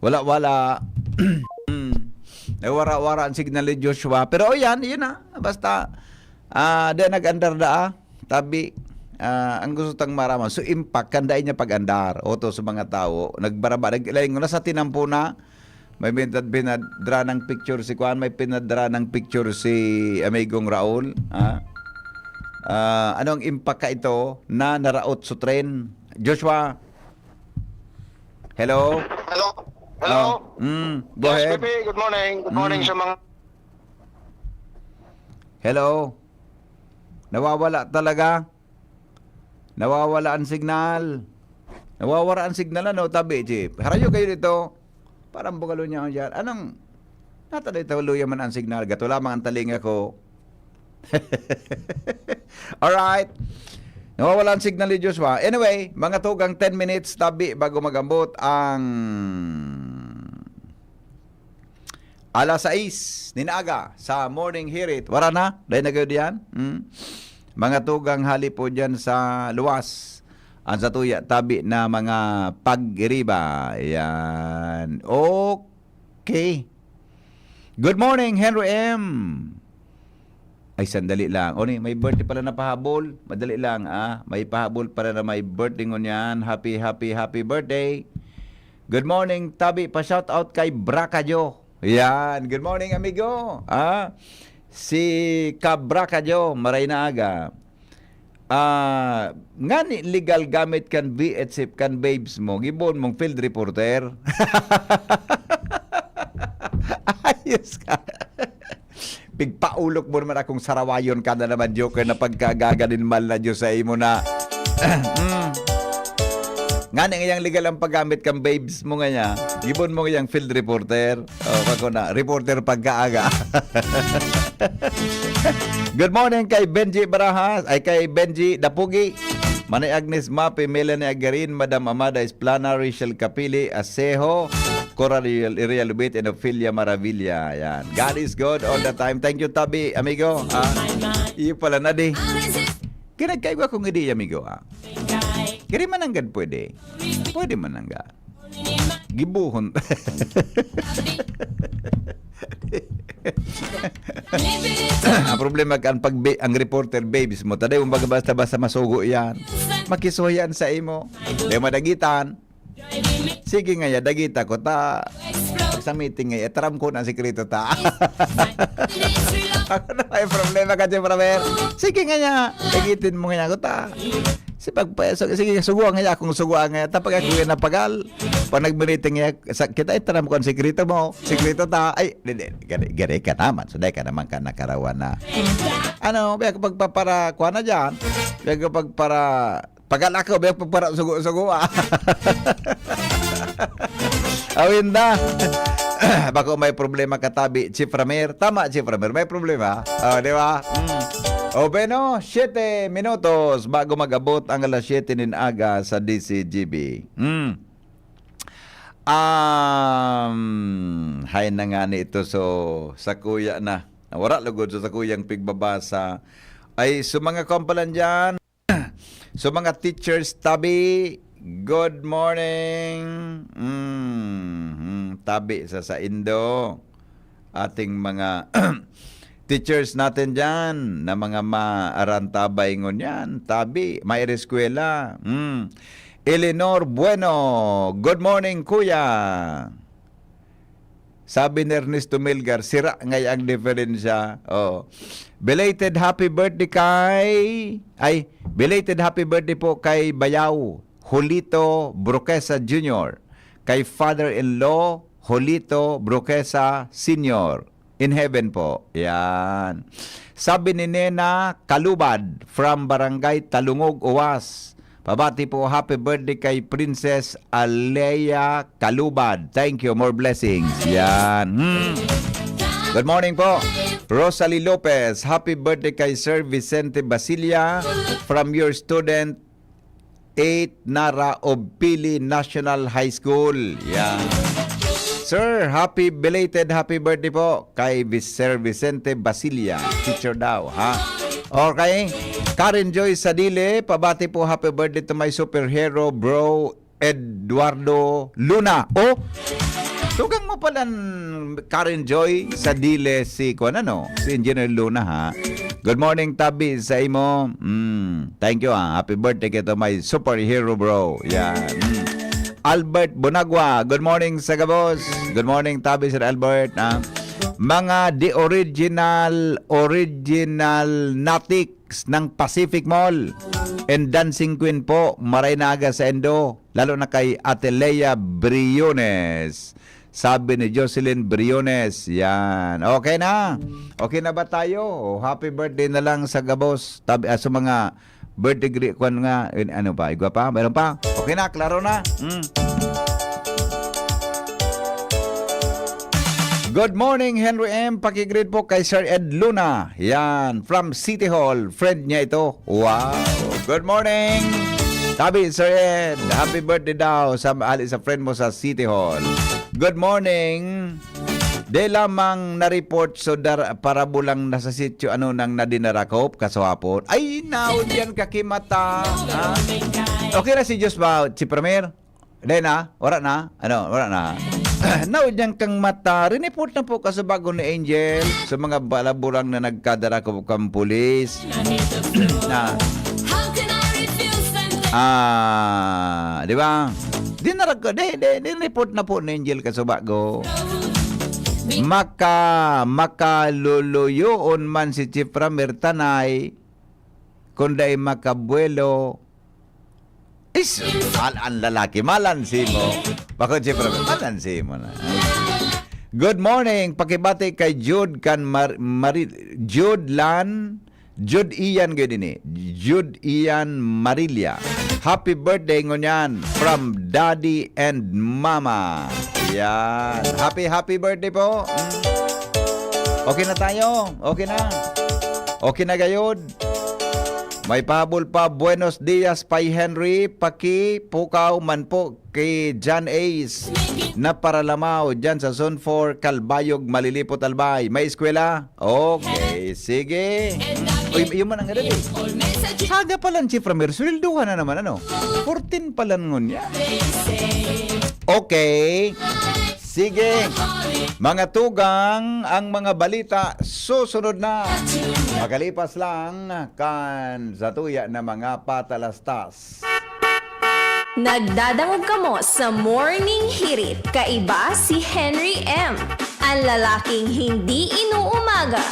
Wala-wala. Nagwara-wara ang signal ni Joshua. Pero yun na. Basta, di nag-andar da. Tabi. Ang gusto tang maraman. So, impact, kandain niya pag-andar. Oto sa mga tao. Nagbaraba. Naglaing na sa tinampo na. May pinadra ng picture si Juan. May pinadra ng picture si Amigong Raul. Anong impact ka ito na naraot sa tren? Joshua? Hello? Hello? Go ahead. Baby. Good morning. Good morning sa mga... Hello? Nawawala talaga? Nawawala ang signal. Nawawala ang signal, ano, tabi, Chief? Harayo kayo dito. Parang bugalo niya ako dyan. Anong, nataloy man ang signal. Gato lamang ang talinga ko. Alright. Nawawala ang signal ni Joshua. Anyway, mga tugang 10 minutes, tabi, bago magambot ang alas 6 ninaga sa morning hirit. Wala na? Dahil na kayo diyan? Mga tugang hali po dyan sa luwas. Ang satuya tabi na mga pag-iriba. Yan. Okay. Good morning, Henry M. Ay, sandali lang. May birthday pala na pahabol. Madali lang, May pahabol pala na may birthday ngunyan. Happy birthday. Good morning, tabi. Pa-shout out kay Bracadyo. Yan. Good morning, amigo. Si Cabracadyo, maray na aga. Nga ni legal gamit kan VHF kan babes mo, gibon mong field reporter. Ayos ka. Pigpaulok mo naman akong sarawayon ka na naman, joker, na pagkagaganin mal na Diyos sa imo na. Nga ni ngayang legal ang paggamit kang babes mo nga niya, gibon mo ngayang field reporter. Kako na, reporter pagkaaga. Good morning kay Benji Barajas, ay kay Benji Dapugi, Manay Agnes Mape, Melanie Agarin, Madam Amada Esplana, Rachel Capili, Asejo, Cora Realubit, and Ophelia Maravilla. Yan. God is good all the time. Thank you, Tabi, amigo. Iyo pala na di. Kinagkaiwa kong hindi, amigo. Kiri mananggad pwede. Pwede mananggad. Gibuhon. Ang problema kan pag ang reporter babes mo, taday umbaga basta masugo yan. Makisuyan sa imo. Di madagitan. Sige nga ya, dagita ko ta. Sa meeting nga, taram ko na sikreto ta. Ako na may problema ka, Jefframer. Sige nga ya, dagitin mo nga ko ta. Sige, suguan nga akong suguan nga. Tapag ako yung napagal. Pag nag-meeting nga, kita itaram ko ang sikreto mo. Sikreto ta. Ay, gari ka naman. Suday ka naman ka nakarawan na. Ano, biya kapag papara, kuha na dyan. Biya kapag para, pagalakaw, biya kapag para sugu-sugu. Awin na. Bako may problema katabi, Chief Ramir. Tama, Chief Ramir. May problema. Di ba? O Beno, 7 minutos bago mag-abot ang alas 7 nin aga sa DCGB. Hay na nga ni ito sa kuya na. Wala lugod sa kuyang pigbabasa. Ay, sa mga kompalan dyan, sa mga teachers tabi, good morning. Tabi sa Indo. Ating mga teachers natin dyan, na mga maarantabay ngon yan. Tabi, may eskwela. Eleanor Bueno, good morning kuya. Sabi ni Ernesto Milgar, sira ngay ang diferensya. Oh. Belated happy birthday belated happy birthday po kay Bayaw Julito Broquesa Jr. Kay father-in-law Julito Broquesa Sr. In heaven po. Yan. Sabi ni Nena Kalubad from Barangay Talungog, Uwas. Pabati po, happy birthday kay Princess Alea Kalubad. Thank you, more blessings. Yan. Good morning po. Rosalie Lopez, happy birthday kay Sir Vicente Basilia from your student 8 Nara Obpili National High School. Yan. Sir, belated happy birthday po kay Sir Vicente Basilia. Teacher daw, ha? Okay. Karen Joy Sadile, pabati po happy birthday to my superhero bro Eduardo Luna. Oh, tugang mo pala Karen Joy Sadile si Engineer Luna, ha. Good morning Tabi sa imo. Thank you, ha. Happy birthday kay to my superhero bro. Yan. Albert Bonagua, good morning sa Gabos. Good morning Tabi Sir Albert, ha. Mga original natics ng Pacific Mall and Dancing Queen po, Maraynaga sa Endo, lalo na kay Ate Lea Briones. Sabi ni Jocelyn Briones. Yan. Okay na? Okay na ba tayo? Happy birthday na lang sa Gabos. Sa mga birthday kwan nga, ano pa? Igwa pa? Meron pa? Okay na? Klaro na? Good morning, Henry M. Pakigreet po kay Sir Ed Luna. Yan, from City Hall. Friend niya ito. Wow. Good morning. Tabi, Sir Ed. Happy birthday daw sa friend mo sa City Hall. Good morning. De lamang na-report para bulang nasa sityo nang nadinarakop kaswapon. Ay, naon yan kakimata. Ha? Okay na si Diyos ba, si Premier? De na? Wala na? Wala na? Now, dyan kang mata, riniport na po ka sa bago ni Angel sa mga balaburang na nagkadara ko kang pulis. Di ba? Diniport na po ni Angel ka sa bago. Makaluluyoon man si Chief Ramir Tanay kunday makabuelo. Ang lalaki, malansi mo. Bakit Chief Ramir? Malansi mo na. Good morning. Pakibati kay Jude Ian Marilia. Happy birthday ngunyan from Daddy and Mama. Yan. Happy birthday po. Okay na tayo. Okay na. Okay na gayod. May pahabol pa, buenos dias Pai Henry, pukaw man po kay John Ace na paralamaw dyan sa Zone 4, Kalbayog, Malilipot, Albay. May eskwela? Okay, sige. Uy, yun man ang ganun eh. Saga palang Chief Ramir, swelduhan na naman 14 palang ngun yan. Okay. Sige, mga tugang, ang mga balita susunod na. Makalipas lang kan sa tuya na mga patalastas. Nagdadangog kamo sa Morning Hirit. Kaiba si Henry M. Ang lalaking hindi inuumaga.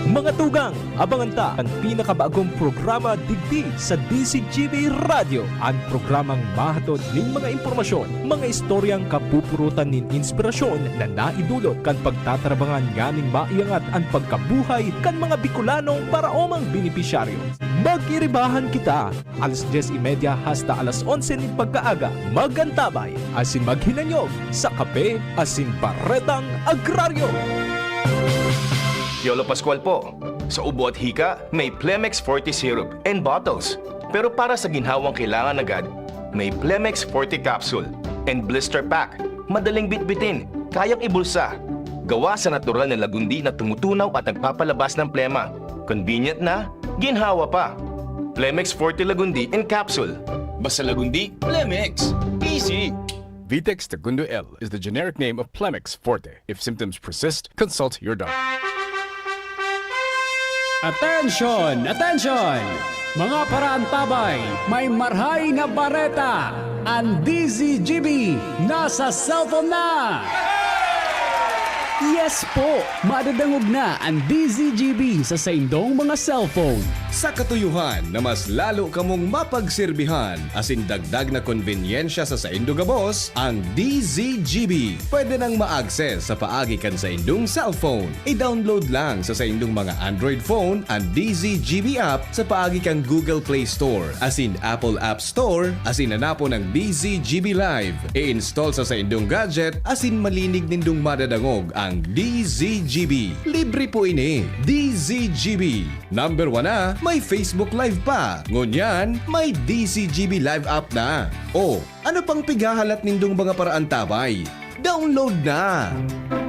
Mga tugang, abangan ta ang pinakabagong programa digdi sa DCGB Radio. Ang programang mahatod ning mga impormasyon, mga istoryang kapupurutan nin inspirasyon na naidulot kan pagtatrabangan nganing maiangat ang pagkabuhay kan mga Bicolanong para omang benepisyaryo. Magiribahan kita. Alas 10:30 hasta alas 11 ng pagkaaga. Magantabay asin maghinanyog sa kape asin baretang agraryo. Yolo Pascual po. Sa ubo at hika, may Plemex Forte syrup and bottles. Pero para sa ginhawang kailangan agad, may Plemex Forte capsule and blister pack. Madaling bitbitin, kayang ibulsa. Gawa sa natural na lagundi na tumutunaw at nagpapalabas ng plema. Convenient na, ginhawa pa. Plemex Forte Lagundi and capsule. Basta lagundi, Plemex. Easy! Vitex Segundo L is the generic name of Plemex Forte. If symptoms persist, consult your doctor. Attention! Attention! Mga paraantabay, may marhay na bareta. Ang DZGB nasa cellphone na! Yes po! Madadangog na ang DZGB sa saindong mga cellphone. Sa katuyuhan na mas lalo kamong mapagsilbihan asin dagdag na konbinyensya sa saindo gabos, ang DZGB pwede nang ma-access sa paagi kan sa indong cellphone. I-download lang sa saindong mga Android phone ang DZGB app sa paagi kan Google Play Store asin Apple App Store asin hanapo ng DZGB Live. I-install sa saindong gadget asin malinig nindong madadangog ang DZGB. Libre po ini. DZGB. Number 1 na, may Facebook Live pa. Ngunyan, may DZGB Live app na. O, ano pang pigahalat nindong mga paraantabay? Download na!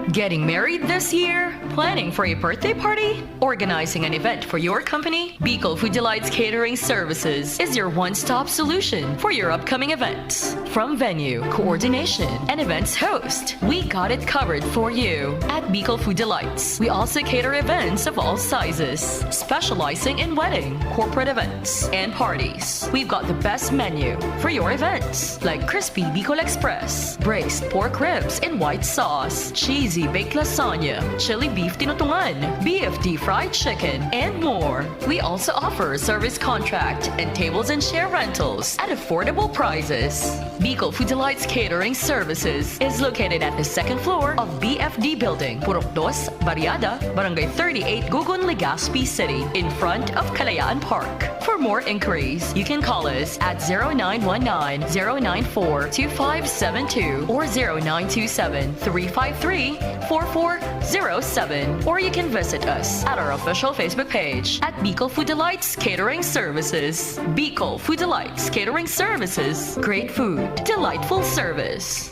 Getting married this year? Planning for a birthday party? Organizing an event for your company? Bicol Food Delights Catering Services is your one-stop solution for your upcoming events. From venue, coordination, and events host, we got it covered for you. At Bicol Food Delights, we also cater events of all sizes, specializing in wedding, corporate events, and parties. We've got the best menu for your events, like crispy Bicol Express, braised pork ribs in white sauce, cheesy baked lasagna, chili beef tinutungan, BFD fried chicken, and more. We also offer service contract and tables and chair rentals at affordable prices. Bicol Food Delights Catering Services is located at the second floor of BFD Building, Purok 2, Barriada, Barangay 38, Gugun, Legazpi City, in front of Kalayaan Park. For more inquiries, you can call us at 0919-094-2572 or 0927-353-4407, or you can visit us at our official Facebook page at Bicol Food Delights Catering Services. Bicol Food Delights Catering Services. Great food, delightful service.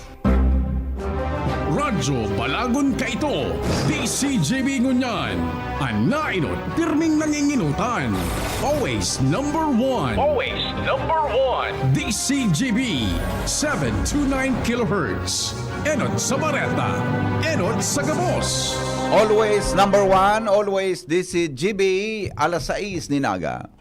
Radyo Balagon ka ito, DCGB Ngunyan. Anainot, pirming nanginginutan. Always number one. Always number one. DCGB, 729 kHz. Enot sa Bareta, Enot sa Gabos. Always number 1, always DCGB, alas 6 ni Naga.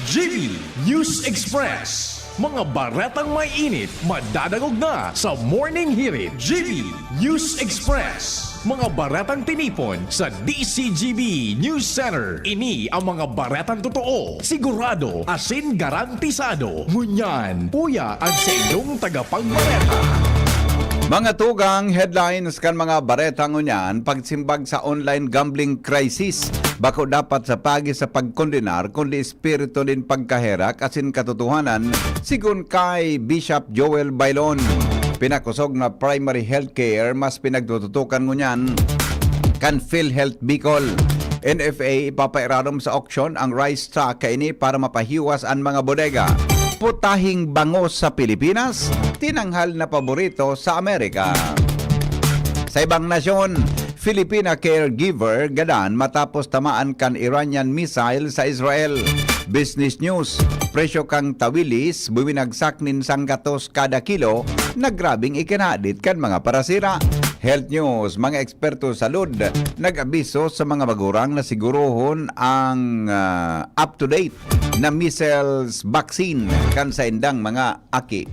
GB News Express. Mga baretang may init, madadagog na sa Morning Hirit. GB News Express. Mga baretang tinipon sa DCGB News Center. Ini ang mga baretang totoo, sigurado, asin garantisado. Ngunyan, puya ang sa inyong tagapagbareta. Mga tugang headlines kan mga bareta ngunyan pagsimbag sa online gambling crisis. Bako dapat sa pagi sa pagkondenar kundi espiritu din pagkaherak asin katotohanan sigun kay Bishop Joel Bailon. Pinakusog na primary healthcare mas pinagtututukan ngunyan kan PhilHealth Bicol. NFA ipapairarom sa auction ang rice stock kaini para mapahiwas ang mga bodega. Putahing bangos sa Pilipinas, tinanghal na paborito sa Amerika. Sa ibang nasyon, Filipina caregiver gadan matapos tamaan kan Iranian missile sa Israel. Business News, presyo kang tawilis buwinagsak nin sanggatos kada kilo, nagrabing ikinadit kan mga parasira. Health News, mga eksperto sa salud nag-abiso sa mga magurang na sigurohon ang up-to-date na measles vaccine kan sa indang mga aki.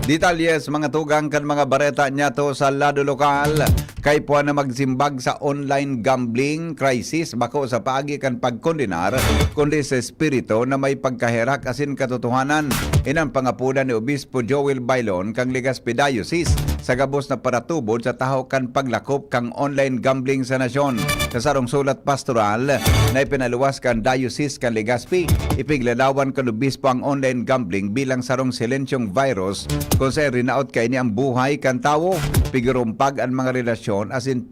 Detalyes mga tugang kan mga bareta niya to sa lado lokal. kay puan na magsimbag sa online gambling crisis bako sa paagi kan pagkondenar kundi sa espiritu na may pagkahirak asin katotohanan. Inang pangapunan ni Obispo Joel Bailon kang Legazpi Diocese sa gabos na paratubod sa tahaw kan paglakop kang online gambling sa nasyon. Sa sarong sulat pastoral na ipinaluwas kan Diocese kan Legazpi, ipiglalawan kan Obispo ang online gambling bilang sarong silensyong virus kung sa rinaot kay ni ang buhay kan tawo, pigurumpag ang mga relasyon asin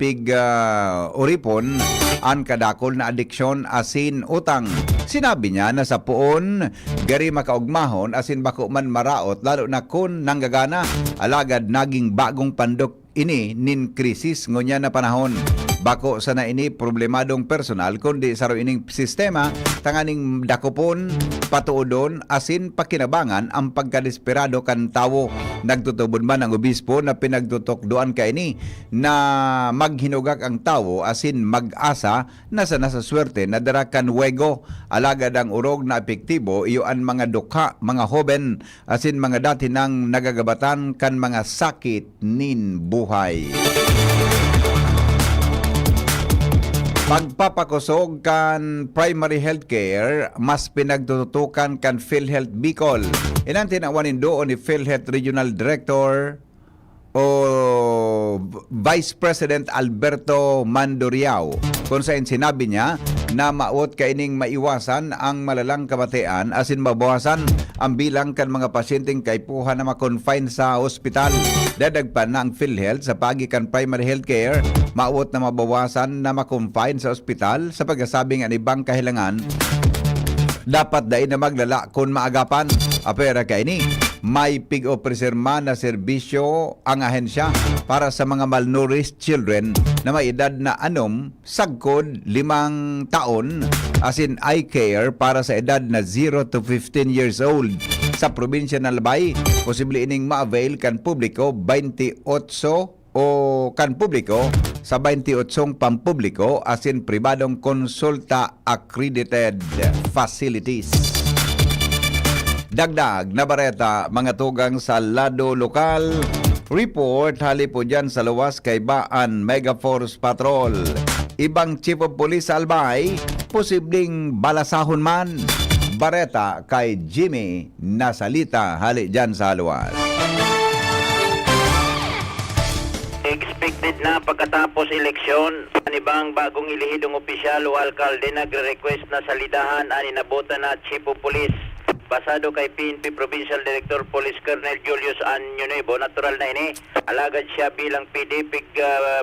uripon ang kadakol na adiksyon asin utang. Sinabi niya na sa puon gari makaugmahon asin bako man maraot lalo na kun nanggagana alagad naging bagong pandok ini nin krisis ngunya na panahon. Bako sa na ini problemadong personal kundi sa ining sistema tanganing dakopon patuodon asin pakinabangan ang pagkadesperado kan tawo. Nagtutubod man ang obispo na pinagtutok-duan ka ini na maghinugak ang tawo asin mag-asa na sa nasa swerte na darakan wego alagad ang urog na epektibo iyo ang mga dukha, mga hoben asin mga dati nang nagagabatan kan mga sakit nin buhay. Pagpapakusog kan primary healthcare, mas pinagtututukan kan PhilHealth Bicol. Inang tinawanin doon ni PhilHealth Regional Director o Vice President Alberto Mandoriao. Kung saan sinabi niya na maot kaining maiwasan ang malalang kamatayan asin mabawasan ang bilang kan mga pasyenteng kaipuhan na makonfine sa ospital. Dadagpan na ang PhilHealth sa pagikan primary healthcare, maot na mabawasan na makonfine sa ospital sa pagkasabing ang ibang kahilangan dapat dain na maglala kung maagapan. Apera kay ni may pig-o-preserma na serbisyo ang ahensya para sa mga malnourished children na may edad na sagkod 5 taon asin eye care para sa edad na 0 to 15 years old. Sa probinsya ng Albay, posible ining ma-avail kan publiko 28 o kan publiko sa 28 pampubliko asin pribadong konsulta accredited facilities. Dagdag na bareta mga tugang sa lado lokal. Report hali po dyan sa luwas kay Baan Mega Force Patrol. Ibang Chief of Police sa Albay, posibleng balasahon man. Bareta kay Jimmy Nasalita hali dyan sa luwas. Expected na pagkatapos eleksyon, ang ibang bagong ilihidong opisyal o alkalde nagre-request na salidahan ang inabutan na Chief of Police. Basado kay PNP Provincial Director Police Colonel Julius Anyunuevo, natural na ini. Alagad siya bilang PD,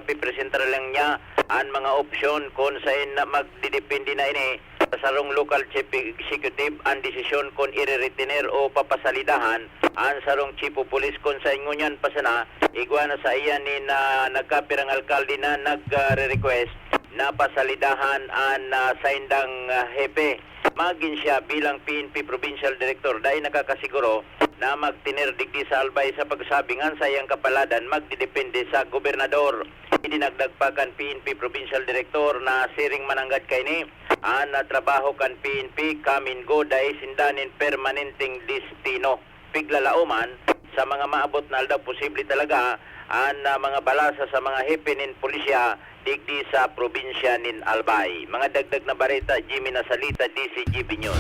pipresentar lang niya ang mga opsyon kung saan na magdidepende na ini sa sarong local chief executive ang desisyon kung i-retenir o papasalidahan ang sarong chief of police kung saan ngunyan pa sana igwa na sa iyan ni na nagkapirang alkalde na nagre-request na pasalidahan ang saindang hepe. Magin siya bilang PNP Provincial Director dahil nakakasiguro na magtinir digdi sa Albay sa pagsabingan sa iyang kapaladan magdidepende sa gobernador. Idinagdag pa kan PNP Provincial Director na siring mananggad kay ni ang trabaho kan PNP kamingo dahil sindanin permanenteng destino. Piglalauman sa mga maabot na aldaw posible talaga ang mga balasa sa mga hipinin pulisya digdi sa probinsya nin Albay. Mga dagdag na bareta, Jimmy Nasalita, DCGB News.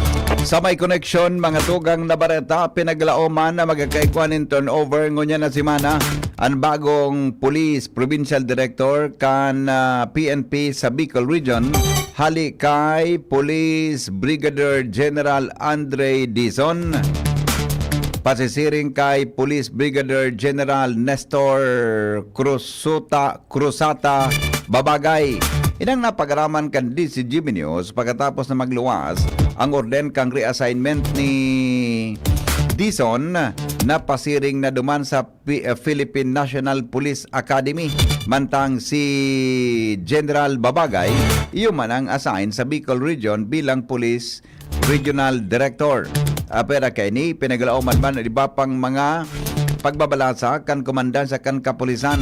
Sa may connection, mga tugang na bareta, pinaglaoman na magkakaikuanin turnover ngunya na simana ang bagong Police Provincial Director kan PNP sa Bicol Region hali kay Police Brigadier General Andre Dizon. Pasisiring kay Police Brigadier General Nestor Cruzata Babagay. Inang napagaraman kan DCGB News pagkatapos na magluwas ang orden kang reassignment ni Dizon na pasiring na duman sa Philippine National Police Academy. Mantang si General Babagay, iyo man ang assign sa Bicol Region bilang Police Regional Director. Apera kay ni pinaglaoman man iba pang mga pagbabalasa kan komandansa kan kapulisan.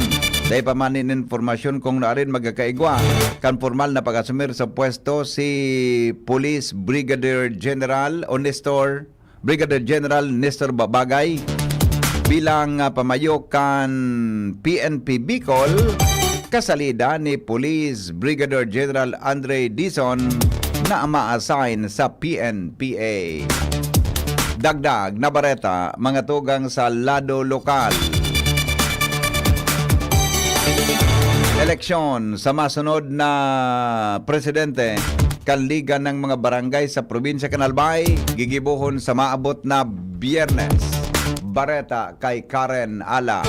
Dahil pa man informasyon kung naarin magkakaigwa kan formal na pag-asumir sa pwesto si Police Brigadier General Nestor Babagay bilang pamayo kan PNP Bicol kasalida ni Police Brigadier General Andre Dizon na ma-assign sa PNPA. Dagdag na bareta, mga tugang sa lado lokal. Eleksyon sa masunod na presidente, kanligan ng mga barangay sa probinsya Canalbay, gigibuhon sa maabot na Biyernes. Bareta kay Karen Ala.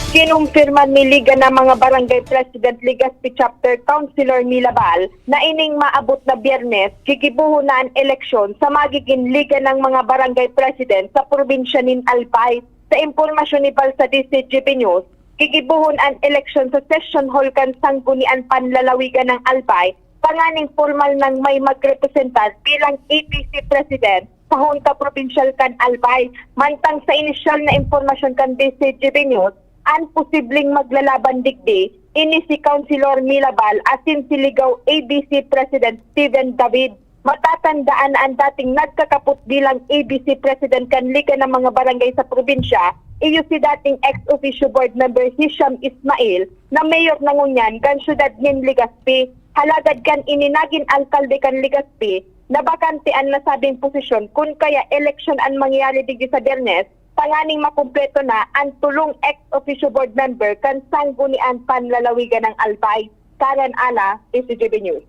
Kinumpirma ni Liga ng mga Barangay President Legazpi Chapter Councilor Milabal na ining maabot na Biyernes, gigibuhon na ang eleksyon sa magiging Liga ng mga Barangay President sa probinsya nin Albay. Sa impormasyon ni Bal sa DCGP News, gigibuhon ang eleksyon sa Session Hall kan Sanggunian Panlalawigan ng Albay, panganing formal ng may magrepresentant bilang APC President sa Junta Provincial kan Albay. Mantang sa inisyal na impormasyon kan DCGP News, ang posibleng maglalaban digdi, ini si Councilor Milabal asin siligaw ABC President Steven David. Matatandaan ang dating nagkakaput bilang ABC President kan Liga ng mga barangay sa probinsya, iyo si dating ex-officio board member Hisham Ismail na mayor ng Unyan kan syudad nin Legazpi. Halagad kan ininagin alkalde kan Legazpi na bakante ang nasabing posisyon kung kaya eleksyon ang mangyayari digdi sa Biyernes, panganing makumpleto na ang tulong ex-officio board member kan Sanggunian Panlalawigan ng Albay. Karen Ala, DCGB News.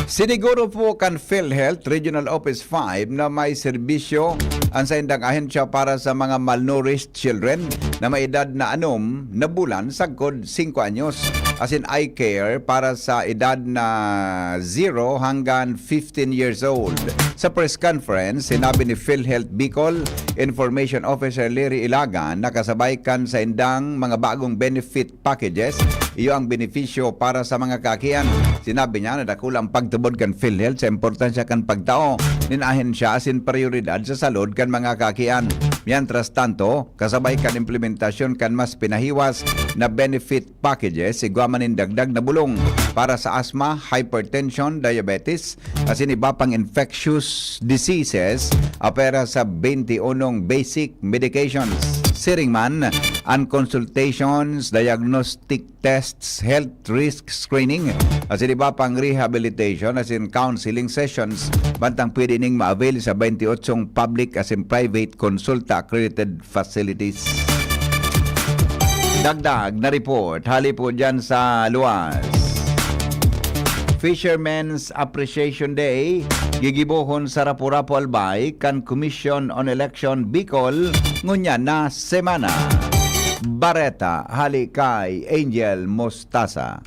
Siniguro po kan PhilHealth Regional Office 5 na may serbisyo ang sa indang ahensya para sa mga malnourished children na may edad na 6 na bulan sagkod 5 anyos. As in eye care para sa edad na 0 hanggang 15 years old. Sa press conference, sinabi ni PhilHealth Bicol Information Officer Lery Ilagan na kasabay kan sa indang mga bagong benefit packages, iyo ang benepisyo para sa mga kakian. Sinabi niya na dakulang pagtubod kan PhilHealth sa importansya kan pagtao ninahin siya asin prioridad sa salud kan mga kakian. Mientras tanto, kasabay kan implementasyon kan mas pinahiwas na benefit packages, sigwaman dagdag na bulong para sa asthma, hypertension, diabetes, asin iba pang infectious diseases apera sa 21 basic medications. Siring man, ang consultations, diagnostic tests, health risk screening, asin iba pang rehabilitation, asin counseling sessions, bantang pwede ning ma-avail sa 28 public asin private consulta accredited facilities. Dagdag na report, hali po dyan sa luwas. Fishermen's Appreciation Day, gigibuhon sa Rapu-Rapu Albay, kan Commission on Election Bicol, ngunya na semana. Bareta, hali kay Angel Mostasa.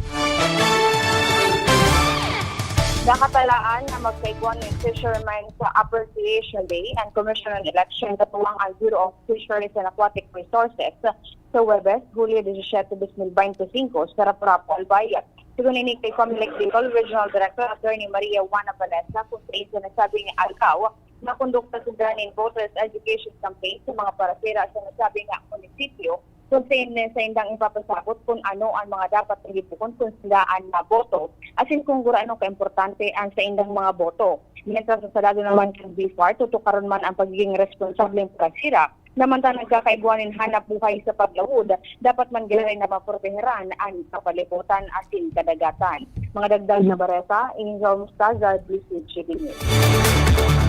Nakatalaan na magkaiguan ng Fishermen's Appreciation Day and Commission on Election katuwang ang Bureau of Fisheries and Aquatic Resources sa Huwebes, Hulyo 17, 2025 sa Rapu-Rapu Albay. Sigun ini kay Comelec Bicol Regional Director Attorney Maria Juana Valesa kung sa isa nasabi ni Alcao na kondukta sa Granin Voters Education Campaign sa mga parasira sa nasabi nga munisipyo kung sa indang ipapasabot kung ano ang mga dapat nagipukon kung silaan na boto. Asin kung guraano ka-importante ang sa indang mga boto. Mientras sa salado naman kang BIFAR, tutukaron man ang pagiging responsableng parasira naman ta nagkakaibuanin hanap buhay sa paglawod, dapat man gilay na maproteheran ang kapalibutan asin kadagatan. Mga dagdag na bareta, Angel Mustaza, DCGP News.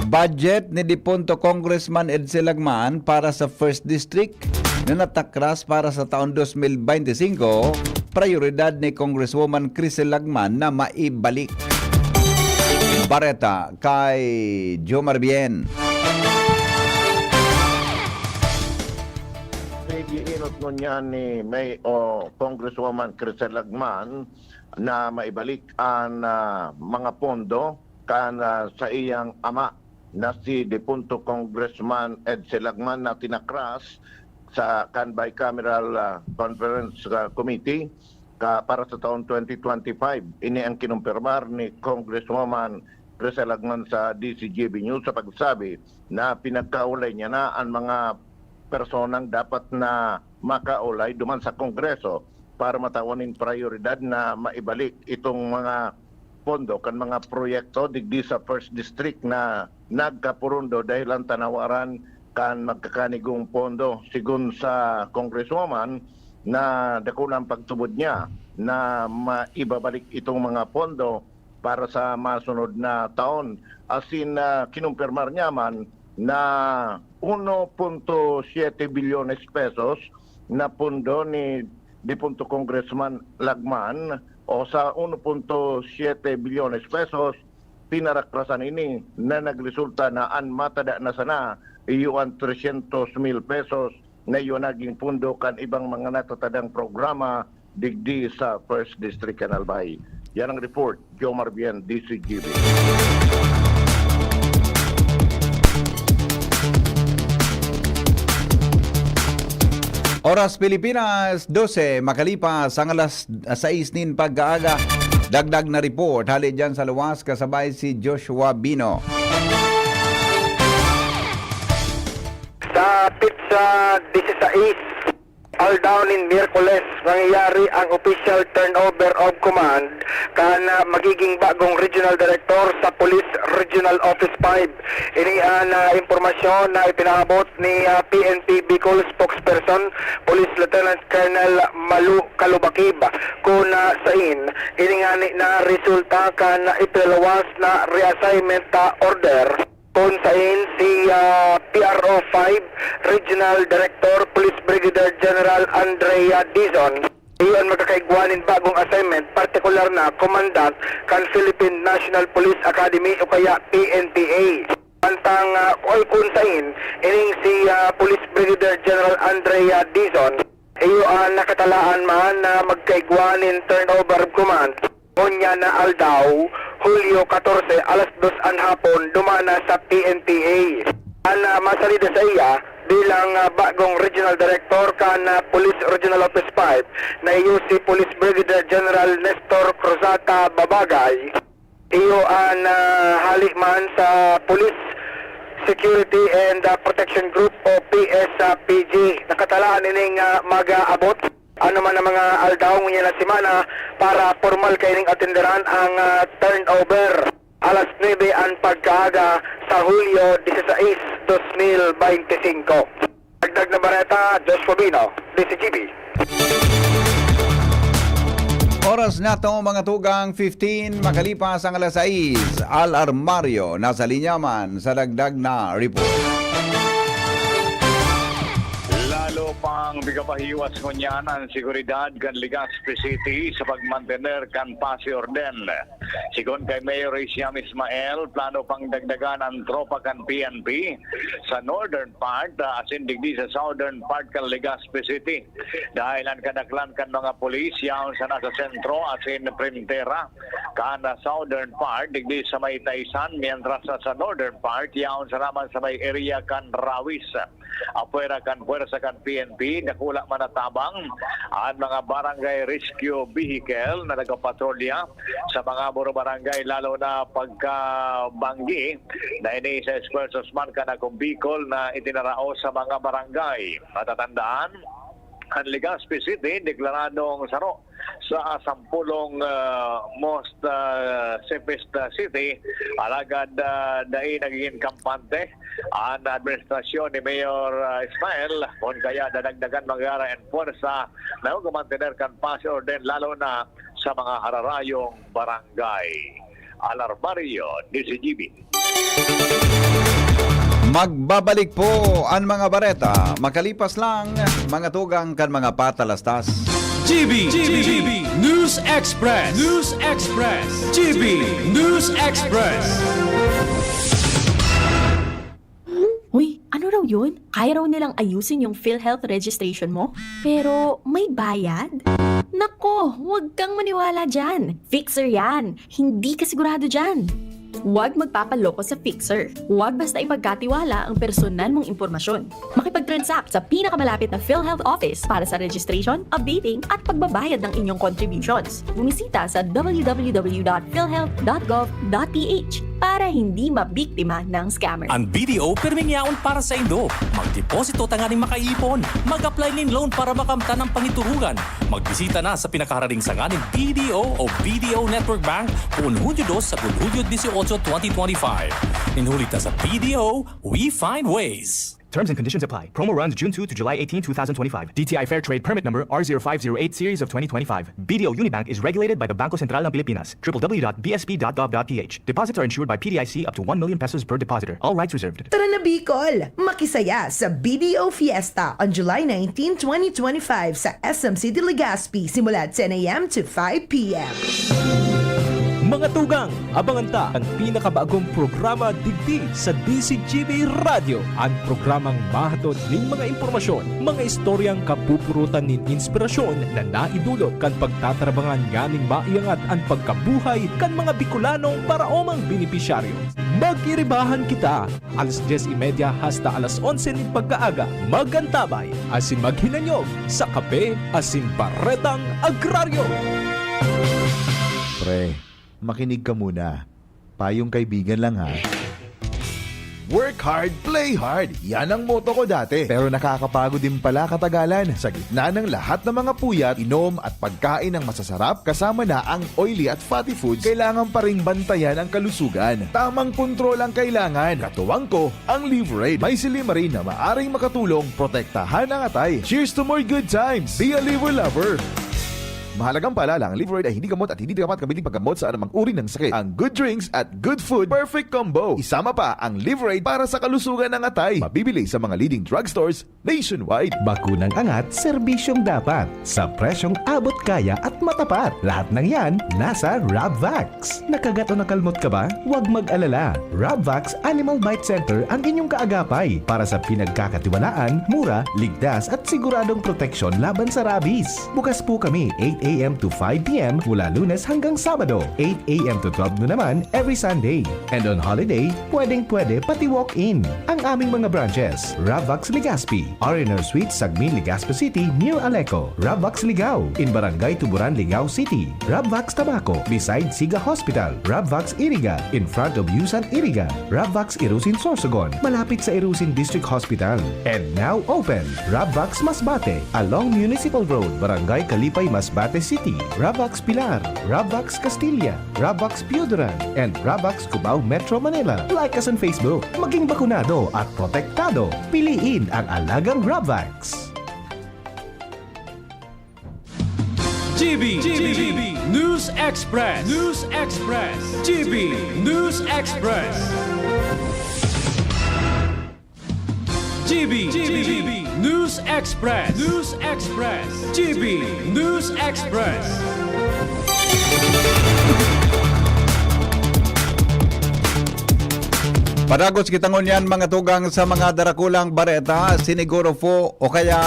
Budget ni Dipunto Congressman Edsel Lagman para sa 1st District na natakras para sa taon 2025, prioridad ni Congresswoman Crisel Lagman na maibalik. Bareta kay Jomar Bien. Giinot nun niya ni Congresswoman Crisel Lagman na maibalik ang mga pondo kan sa iyang ama na si Dipunto Congressman Edsel Lagman na tinakras sa bicameral conference committee para sa taon 2025. Ini ang kinumpirmar ni Congresswoman Crisel Lagman sa DCGB News sa pagsabi na pinagkaulay niya na ang mga personang dapat na makaulay duman sa Kongreso para matawanin prioridad na maibalik itong mga pondo kan mga proyekto digdi sa 1st District na nagkapurundo dahil ang tanawaran kan magkakanigong pondo sigun sa congresswoman na dako ng pagtubod niya na maibabalik itong mga pondo para sa masunod na taon. As in, kinumpirmar niya man na 1.7 bilyones pesos na pondo ni Dipunto Congressman Lagman o sa 1.7 bilyones pesos pinarakrasan ini na nagresulta na an matada na sana iyuan 300,000 pesos na iyon naging pundo kan ibang mga natatadang programa digdi sa 1st District Canal Bay. Yan ang report, Jomar Bien, DCGB. Oras Pilipinas, 12, makalipas ang alas 6 nin pagkaaga. Dagdag na report, hali dyan sa luwas, kasabay si Joshua Bino. Sa Pizza 16, Aldownin Miyerkules, nangyayari ang official turnover of command kana magiging bagong regional director sa Police Regional Office 5. Ini ang impormasyon na ipinaabot ni PNP Bicol spokesperson Police Lieutenant Colonel Malu Kalubakib kung sain ini nga na resulta kan ipinaluwas na reassignment order kung sain si PRO 5 Regional Director Police Brigadier General Andrea Dizon. Iyon magkakaigwanin bagong assignment, partikular na Commandant kan Philippine National Police Academy o kaya PNPA. Pantang kung sain, ining si Police Brigadier General Andrea Dizon, iyo nakatalaan man na magkaigwanin turnover of command. Kunya na Aldao, Hulyo 14, alas 2 an hapon, dumana sa PNPA. Masalida sa iya, bilang bagong Regional Director kan Police Regional Office 5 na iyo si Police Brigadier General Nestor Cruzata Babagay. Iyo ang halikman sa Police Security and Protection Group o PSPG. Nakatalaan ining mag-abot ano man ang mga aldaw niya na simana para formal kaining atenderan ang turnover. Alas 9 ang pagkaaga sa Hulyo 16, 2025. Dagdag na bareta, Joshua Bino, DCGB. Oras na to mga tugang 15, makalipas ang alas 6. Al Armario, nasa linya man sa dagdag na report. Lalo pang bigapahiwas ngunyan ang seguridad kan Legazpi City sa pagmantener kan pasi orden. Sigon kay Mayor Isiam Ismael, plano pang dagdagan ang tropa kan PNP sa northern part asin digdi sa southern part kan Legazpi City. Dahil ang kadaklan kan mga polis yaon sa nasa sentro asin Primtera kan southern part digdi sa may Taisan, mientras sa northern part yaon sa naman sa may area kan Rawis. Apuera kan puwersa kan PNP nakula manatabang ang mga barangay rescue vehicle na nagapatrolya sa mga buro barangay, lalo na pagkabanggi na ini sa Square Susman ka na Bicol na itinarao sa mga barangay. Matatandaan, ang Legazpi City deklaradong saro sa 10 most safest city. Alagad dahil naging kampante ang administrasyon ni Mayor Ismael kung kaya dadagdagan mag-ara and puwersa na gumantener kan pasi orden, lalo na sa mga hararayong barangay. Alarmario, DCGB. Magbabalik po ang mga bareta, makalipas lang mga tugang kan mga patalastas. GB News Express. News Express. GB News Express. Uy, ano raw yun? Kaya raw nilang ayusin yung PhilHealth registration mo? Pero may bayad? Nako, huwag kang maniwala dyan. Fixer yan. Hindi ka sigurado dyan. Huwag magpapaloko sa Fixer. Huwag basta ipagkatiwala ang personal mong impormasyon. Makipag-transact sa pinakamalapit na PhilHealth office para sa registration, updating at pagbabayad ng inyong contributions. Bumisita sa www.philhealth.gov.ph para hindi mabiktima ng scammer. Ang BDO permingyaon para sa Indo. Magdeposito tanganing makaipon. Mag-apply nin loan para makamta ng pangiturugan. Magbisita na sa pinakaharaling sanganing BDO o BDO Network Bank kung Hunyo 2 sa Hulyo 18, 2025. Inhulit na sa BDO, we find ways. Terms and conditions apply. Promo runs June 2 to July 18, 2025. DTI Fair Trade Permit Number R0508 Series of 2025. BDO Unibank is regulated by the Bangko Sentral ng Pilipinas. www.bsp.gov.ph. Deposits are insured by PDIC up to 1 million pesos per depositor. All rights reserved. Tara na Bicol! Makisaya sa BDO Fiesta on July 19, 2025 sa SM City Legazpi simula 10 a.m. to 5 p.m. Mga tugang, abangan ta ang pinakabagong programa digdi sa DCGB Radio. Ang programang mahatod ning mga impormasyon, mga istoryang kapupurutan nin inspirasyon na naidulot kan pagtatrabangan ganing maiangat ang pagkabuhay kan mga Bicolanong paraomang benepisyaryo. Magkiribahan kita, alas 10:30 hasta alas 11 ning pagkaaga. Magantabay, asin maghinanyog sa kape, asin baretang agraryo. Pre, makinig ka muna. Payong kaibigan lang ha. Work hard, play hard. Yan ang motto ko dati. Pero nakakapagod din pala katagalan. Sa gitna ng lahat ng mga puyat, inom at pagkain ng masasarap, kasama na ang oily at fatty foods, kailangan pa ring bantayan ang kalusugan. Tamang kontrol ang kailangan. Katuwang ko, ang Liverade. May silimarin na maaring makatulong protektahan ang atay. Cheers to more good times. Be a liver lover. Mahalagang paalala, ang Liverade ay hindi gamot at hindi dapat kabiling paggamot sa anumang uri ng sakit. Ang good drinks at good food, perfect combo. Isama pa ang Liverade para sa kalusugan ng atay. Mabibili sa mga leading drugstores nationwide. Bakunang angat, serbisyong dapat. Sa presyong abot kaya at matapat. Lahat ng yan, nasa Rabvax. Nakagat o nakalmot ka ba? Huwag mag-alala. Rabvax Animal Bite Center ang inyong kaagapay para sa pinagkakatiwalaan, mura, ligtas at siguradong proteksyon laban sa rabies. Bukas po kami 8 a.m. to 5 p.m. mula Lunes hanggang Sabado, 8 a.m. to 12 noon naman every Sunday. And on holiday, pwedeng-pwede pati walk-in. Ang aming mga branches, Rabvax Legazpi, R&R Suite, Sagmin, Legazpi City, near Aleco, Rabvax Ligao, in Barangay Tuburan, Ligao City, Rabvax Tabaco, beside Siga Hospital, Rabvax Iriga, in front of Yusan Iriga, Rabvax Irusin Sorsogon, malapit sa Irusin District Hospital. And now open, Rabvax Masbate, along Municipal Road, Barangay Kalipay, Masbate City, Rabvax Pilar, Rabvax Castilla, Rabvax Piudaran, and Rabvax Cubao Metro Manila. Like us on Facebook. Maging bakunado at protektado. Piliin ang alagang Rabvax. GB News Express. News Express. GB News Express. GB News Express. News Express. GB News Express. Padagos kitangon yan mga tugang sa mga darakulang bareta, siniguro po o kaya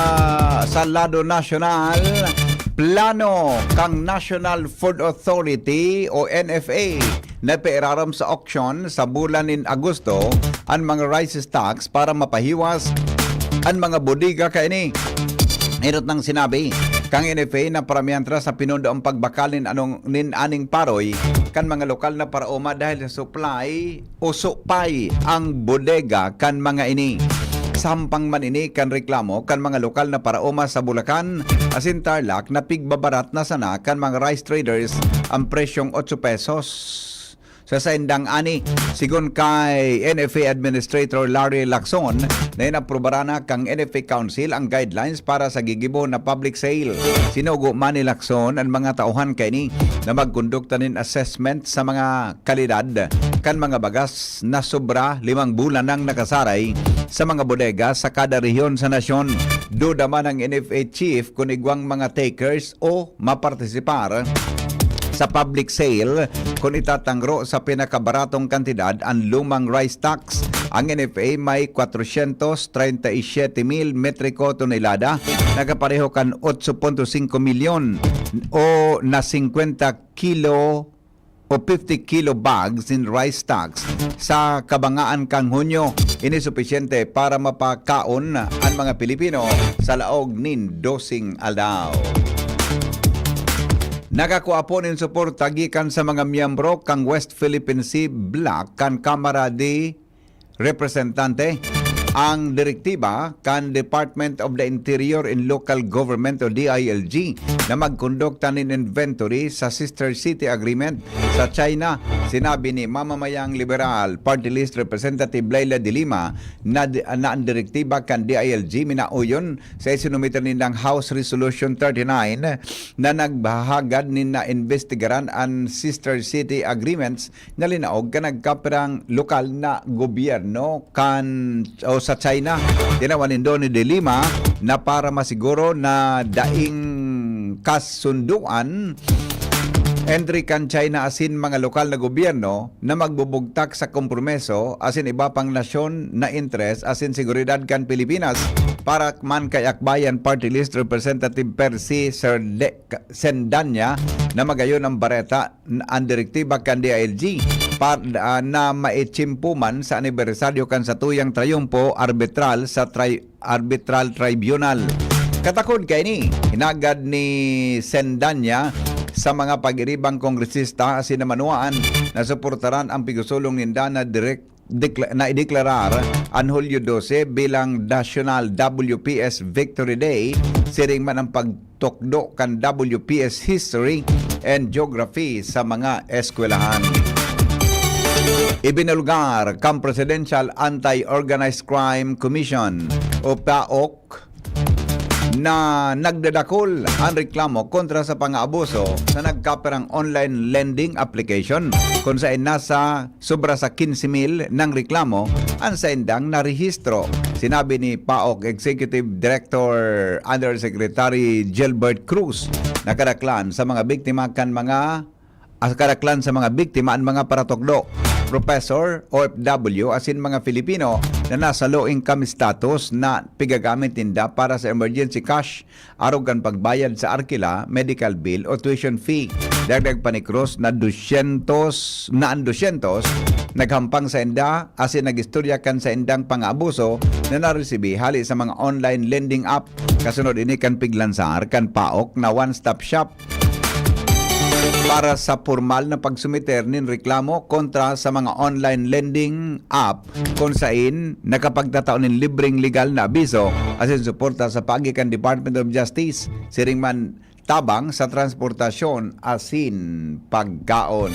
sa lado nasyonal, plano kang National Food Authority o NFA na peiraram sa auction sa bulan in Agosto ang mga rice stocks para mapahiwas ang mga bodega kaini. Irot nang sinabi kang NFA na paramiantra sa pinundo ang pagbakalin aning paroy kan mga lokal na paraoma dahil sa supply o supay ang bodega kan mga ini. Sampang man ini kan reklamo kan mga lokal na paraoma sa Bulacan asin Tarlac na pigbabarat na sana kan mga rice traders ang presyong 8 pesos. Sa saindang ani, sigon kay NFA Administrator Larry Lacson, na inaprobara na kang NFA Council ang guidelines para sa gigibo na public sale. Sinugo man ni Lacson ang mga tauhan kay ni na magkondukta nin assessment sa mga kalidad kan mga bagas na sobra 5 bulan nang nakasaray sa mga bodega sa kada rehiyon sa nasyon. Duda man ang NFA Chief kung igwang mga takers o mapartisipar sa public sale kung itatangro sa pinakabaratong kantidad ang lumang rice stocks. Ang NFA may 437,000 metriko tonelada, nagapareho kan 8.5 milyon o na 50 kilo o 50 kilo bags in rice stocks sa kabangaan kang Hunyo. Inisupisyente para mapakaon ang mga Pilipino sa laog nin dosing aldaw. Nakakuha po nin suporta gikan sa mga miyembro kang West Philippine Sea Bloc kan Kamara de Representante ang direktiba kan Department of the Interior and Local Government o DILG na magkondukta nin inventory sa Sister City Agreement Sa China, sinabi ni mamamayang liberal Party List Representative Leila de Lima na ang direktiba kan DILG minauyon sa isinumiter nindang House Resolution 39 na nagbahagad nina investigaran ang sister city agreements na linaog ka nagkaperang lokal na gobyerno sa China. Tinawanin doon ni de Lima na para masiguro na daing kasunduan entry kan China asin mga lokal na gobyerno na magbubugtak sa kompromiso asin iba pang nasyon na interest asin seguridad kan Pilipinas para man kay Akbayan Party List Representative Percy Sendanya na magayon ang bareta ang direktiba kan DILG na maitsimpuman sa anibersaryo kan sa tuyang trayumpo arbitral sa arbitral tribunal. Katakod kay ni hinagad ni Sendanya sa mga pag-iribang kongresista sinamanuan na suportaran ang pigusulong ninda na na ideklarar ang Hulyo 12 bilang National WPS Victory Day, siring man ang pagtukdo kan WPS History and Geography sa mga eskwelahan. Ibinulgar kang Presidential Anti-Organized Crime Commission o PAOK na nagdadakol ang reklamo kontra sa pang-aabuso sa nagkaperang online lending application kung saan nasa sobra sa 15,000 ng reklamo ang saindang narehistro. Sinabi ni PAOK Executive Director Undersecretary Gilbert Cruz na kadaklan sa mga biktima ang mga paratokdo, professor, OFW, asin mga Filipino na nasa low income status na pigagamit ninda para sa emergency cash, arugan pagbayad sa arkila, medical bill o tuition fee. Dagdag pa ni Cruz na 200 naghampang sa inda asin nagistorya kan sa indang pang-abuso na naresibi hali sa mga online lending app. Kasunod ini kan piglansar kan PAOK na one-stop shop para sa formal na pagsumiter nin reklamo kontra sa mga online lending app kung saan nakapagtataon nin libreng legal na abiso asin suporta sa pagikan Department of Justice siring man tabang sa transportasyon asin pagkaon.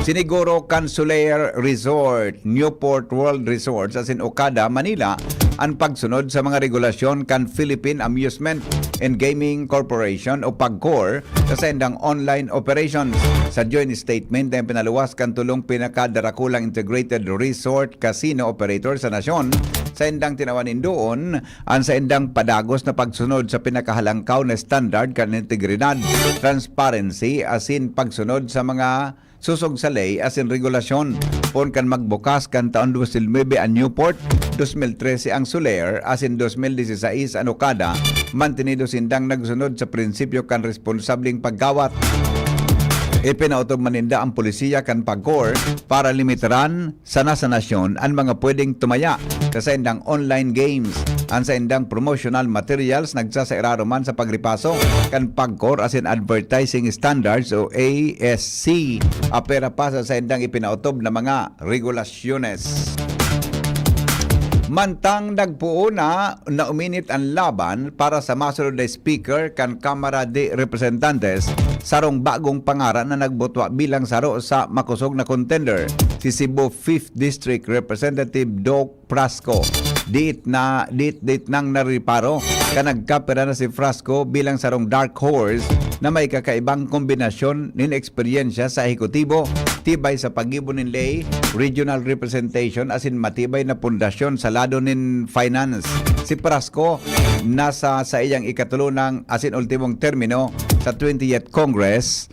Siniguro Consular Resort, Newport World Resorts asin Okada, Manila ang pagsunod sa mga regulasyon kan Philippine Amusement and Gaming Corporation o PAGCOR sa sendang online operations. Sa joint statement na pinaluwas kan tulong pinakadarakulang integrated resort casino operator sa nasyon, sa endang tinawanin doon ang sa endang padagos na pagsunod sa pinakahalangkaw na standard kan integridad, transparency asin pagsunod sa mga susog sa ley asin regulasyon. Pon kan magbukas kan taon 2009 ang Newport, 2013 ang Soler asin 2016 ang Okada, mantenido sindang nagsunod sa prinsipyo kan responsableng paggawat. Ipinautob maninda ang polisiya kan PAGCOR para limitaran sana sa nasyon ang mga pwedeng tumaya sa indang online games. Ang sa indang promotional materials nagsasairaro man sa pagripaso kan PAGCOR asin Advertising Standards o ASC. Apera pa sa indang ipinautob na mga regulasyones. Mantang nagpuo na uminit ang laban para sa masunod na speaker kan Kamara de Representantes sarong bagong pangaran na nagbutwa bilang saro sa makusog na contender, si Cebu 5th District Representative Doc Frasco. Dit nang nariparo ka nagkapera na si Frasco bilang sarong dark horse na may kakaibang kombinasyon nin eksperyensya sa ehekutibo, tibay sa pag-ibon nin lay, regional representation asin matibay na pundasyon sa lado nin finance. Si Frasco nasa sa iyang ikatulunang asin ultimong termino sa 20th Congress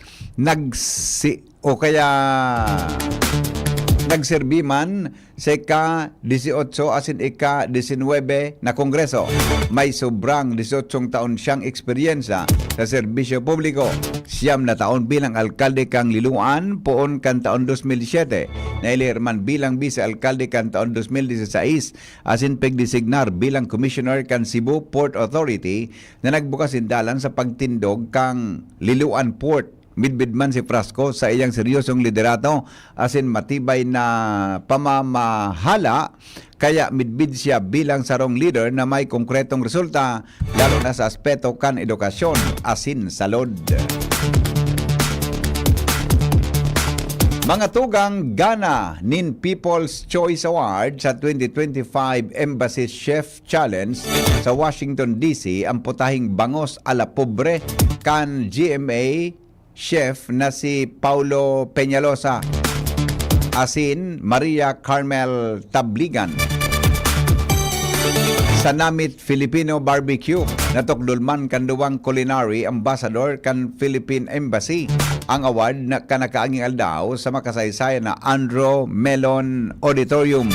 nagserbi man sa ika-18 asin ika-19 na kongreso. May sobrang 18 taon siyang eksperyensya sa serbisyo publiko. 9 na taon bilang alkalde kang Liloan poon kan taon 2007. Nailir man bilang vice-alkalde kan taon 2016 asin pagdesignar bilang commissioner kan Cebu Port Authority na nagbukas sindalan sa pagtindog kang Liloan Port. Midbid man si Frasco sa iyang seryosong liderato asin matibay na pamamahala, kaya midbid siya bilang sarong leader na may konkretong resulta lalo na sa aspeto kan edukasyon asin salud. Mga tugang gana nin People's Choice Award sa 2025 Embassy Chef Challenge sa Washington DC ang putahing bangos ala pobre kan GMA chef na si Paulo Peñalosa asin Maria Carmel Tabligan. Sa Namit Filipino Barbecue, natukdulman kan duwang culinary ambassador kan Philippine Embassy. Ang award na kanakaanging aldaw sa makasaysayan na Andro Melon Auditorium.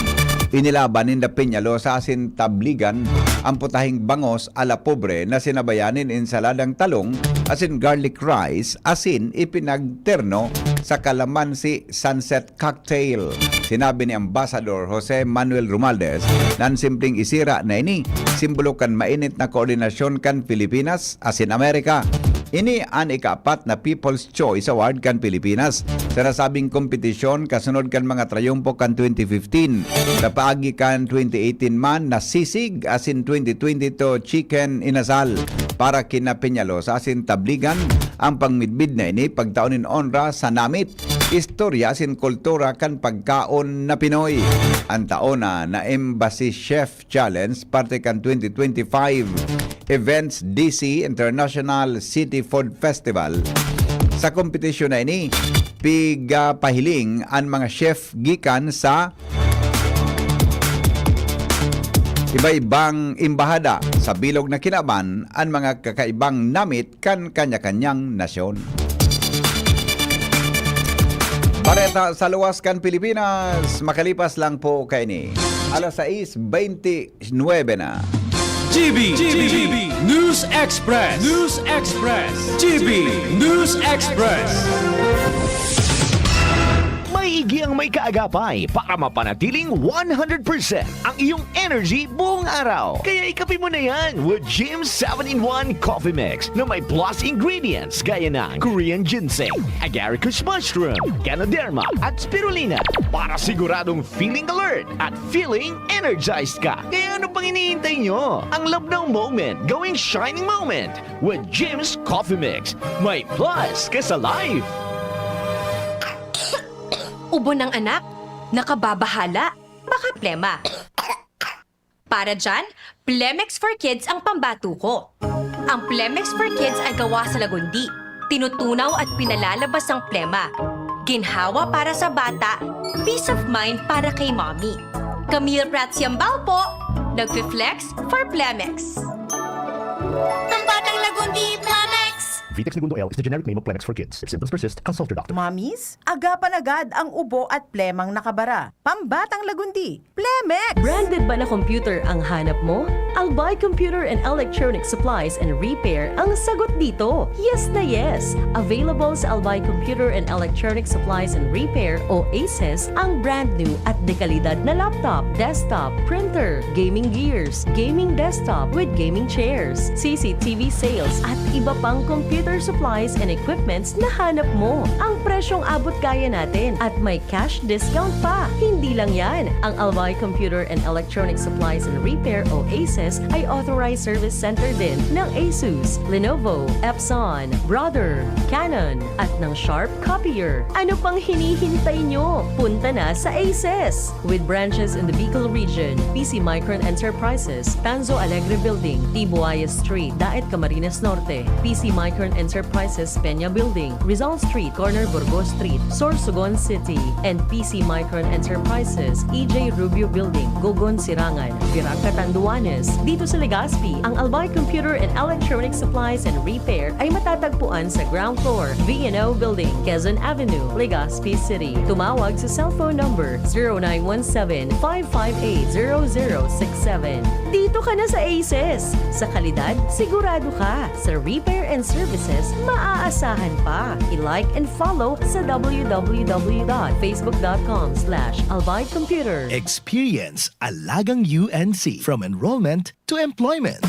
Inilaban ni Peñalosa asin Tabligan ang putahing bangos ala pobre na sinabayanin ensaladang talong asin garlic rice asin ipinagterno sa Calamansi Sunset Cocktail. Sinabi ni Ambassador Jose Manuel Romualdez na ang simpleng isira na ini simbolo kan mainit na koordinasyon kan Pilipinas asin Amerika. Ini ang ikaapat na People's Choice Award kan Pilipinas. Sa nasabing kompetisyon, kasunod kan mga trayumpo kan 2015. Sa paagi kan 2018 man na sisig asin 2022 chicken inasal. Para kina Peñalosa asin Tabligan, ang pangmidbid na ini pagtaunin honra sa Namit. Istorya asin kultura kan pagkaon na Pinoy. Ang taona na Embassy Chef Challenge parte kan 2025 Events DC International City Food Festival. Sa kompetisyon na ini, pigapahiling ang mga chef gikan sa iba-ibang imbahada sa bilog na kinaban ang mga kakaibang namit kan kanya-kanyang nasyon. Bareta sa luwas kan Pilipinas, makalipas lang po kay ni. Alas 6:29 na. GB News Express. GB News Express. Maigi ang may kaagapay para mapanatiling 100% ang iyong energy buong araw. Kaya ikapin mo na yan with Jim 7-in-1 Coffee Mix na may plus ingredients gaya ng Korean ginseng, agaricus mushroom, ganoderma at spirulina para siguradong feeling alert at feeling energized ka. Kaya ano pang iniintay nyo? Ang love ng moment gawing shining moment with Jim's Coffee Mix. May plus ka sa life. Ubo ng anak, nakababahala, baka plema. Para dyan, Plemex for Kids ang pambato ko. Ang Plemex for Kids ay gawa sa lagundi, tinutunaw at pinalalabas ang plema. Ginhawa para sa bata, peace of mind para kay mommy. Camille Prats Yambao po, nagfi-flex for Plemex. Ang batang lagundi, Plemex! Vitex Segundo L is the generic name of Plemex for kids. If symptoms persist, consult your doctor. Mommies, agapan agad ang ubo at plemang nakabara. Pambatang lagundi, Plemex! Branded ba na computer ang hanap mo? Albay Computer and Electronic Supplies and Repair ang sagot dito. Yes na yes! Available sa Albay Computer and Electronic Supplies and Repair o ACES ang brand new at dekalidad na laptop, desktop, printer, gaming gears, gaming desktop with gaming chairs, CCTV sales at iba pang computer supplies and equipments na hanap mo. Ang presyong abot kaya natin at may cash discount pa. Hindi lang yan. Ang Albay Computer and Electronic Supplies and Repair o ACES ay authorized service center din ng ASUS, Lenovo, Epson, Brother, Canon at ng Sharp Copier. Ano pang hinihintay nyo? Punta na sa ACES! With branches in the Bicol region, PC Micron Enterprises, Tanzo Alegre Building, Tibuaya Street, Daet Camarines Norte, PC Micron Enterprises Peña Building, Rizal Street, Corner Burgos Street, Sorsogon City, and PC Micron Enterprises, EJ Rubio Building, Gogon Sirangan, Virac Catanduanes. Dito sa Legazpi, ang Albay Computer and Electronic Supplies and Repair ay matatagpuan sa ground floor, V&O Building, Quezon Avenue, Legazpi City. Tumawag sa cellphone number 0917-558-0067. Dito ka na sa ACES. Sa kalidad, sigurado ka. Sa repair and services, maaasahan pa. I-like and follow sa www.facebook.com/albaycomputer. Experience Alagang UNC from enrollment to employment.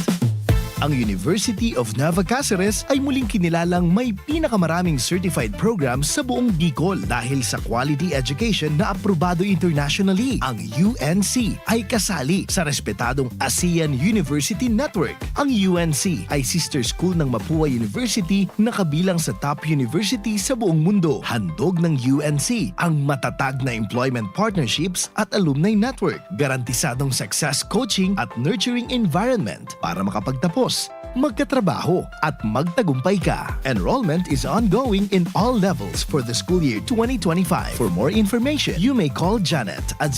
Ang University of Nueva Cáceres ay muling kinilalang may pinakamaraming certified programs sa buong Bicol dahil sa quality education na aprobado internationally. Ang UNC ay kasali sa respetadong ASEAN University Network. Ang UNC ay sister school ng Mapua University na kabilang sa top university sa buong mundo. Handog ng UNC ang matatag na employment partnerships at alumni network, garantisadong success coaching at nurturing environment para makapagtapos, magkatrabaho at magtagumpay ka. Enrollment is ongoing in all levels for the school year 2025. For more information, you may call Janet at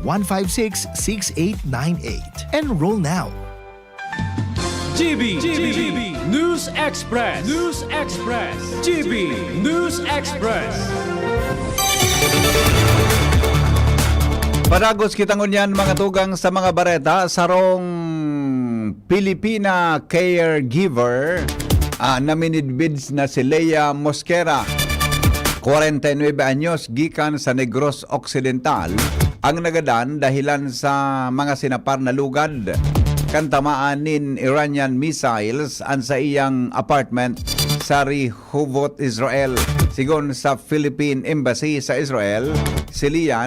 0907-156-6898. Enroll now. GB News Express. GB News Express. Padagos kitang unyan mga tugang sa mga bareta sarong Pilipina caregiver na minidbids na si Leia Mosquera, 49 anyos, gikan sa Negros Occidental, ang nagadan dahilan sa mga sinapar na lugad kantamaan nin Iranian missiles an sa iyang apartment sa Rehovot, Israel. Sigon sa Philippine Embassy sa Israel, si Leia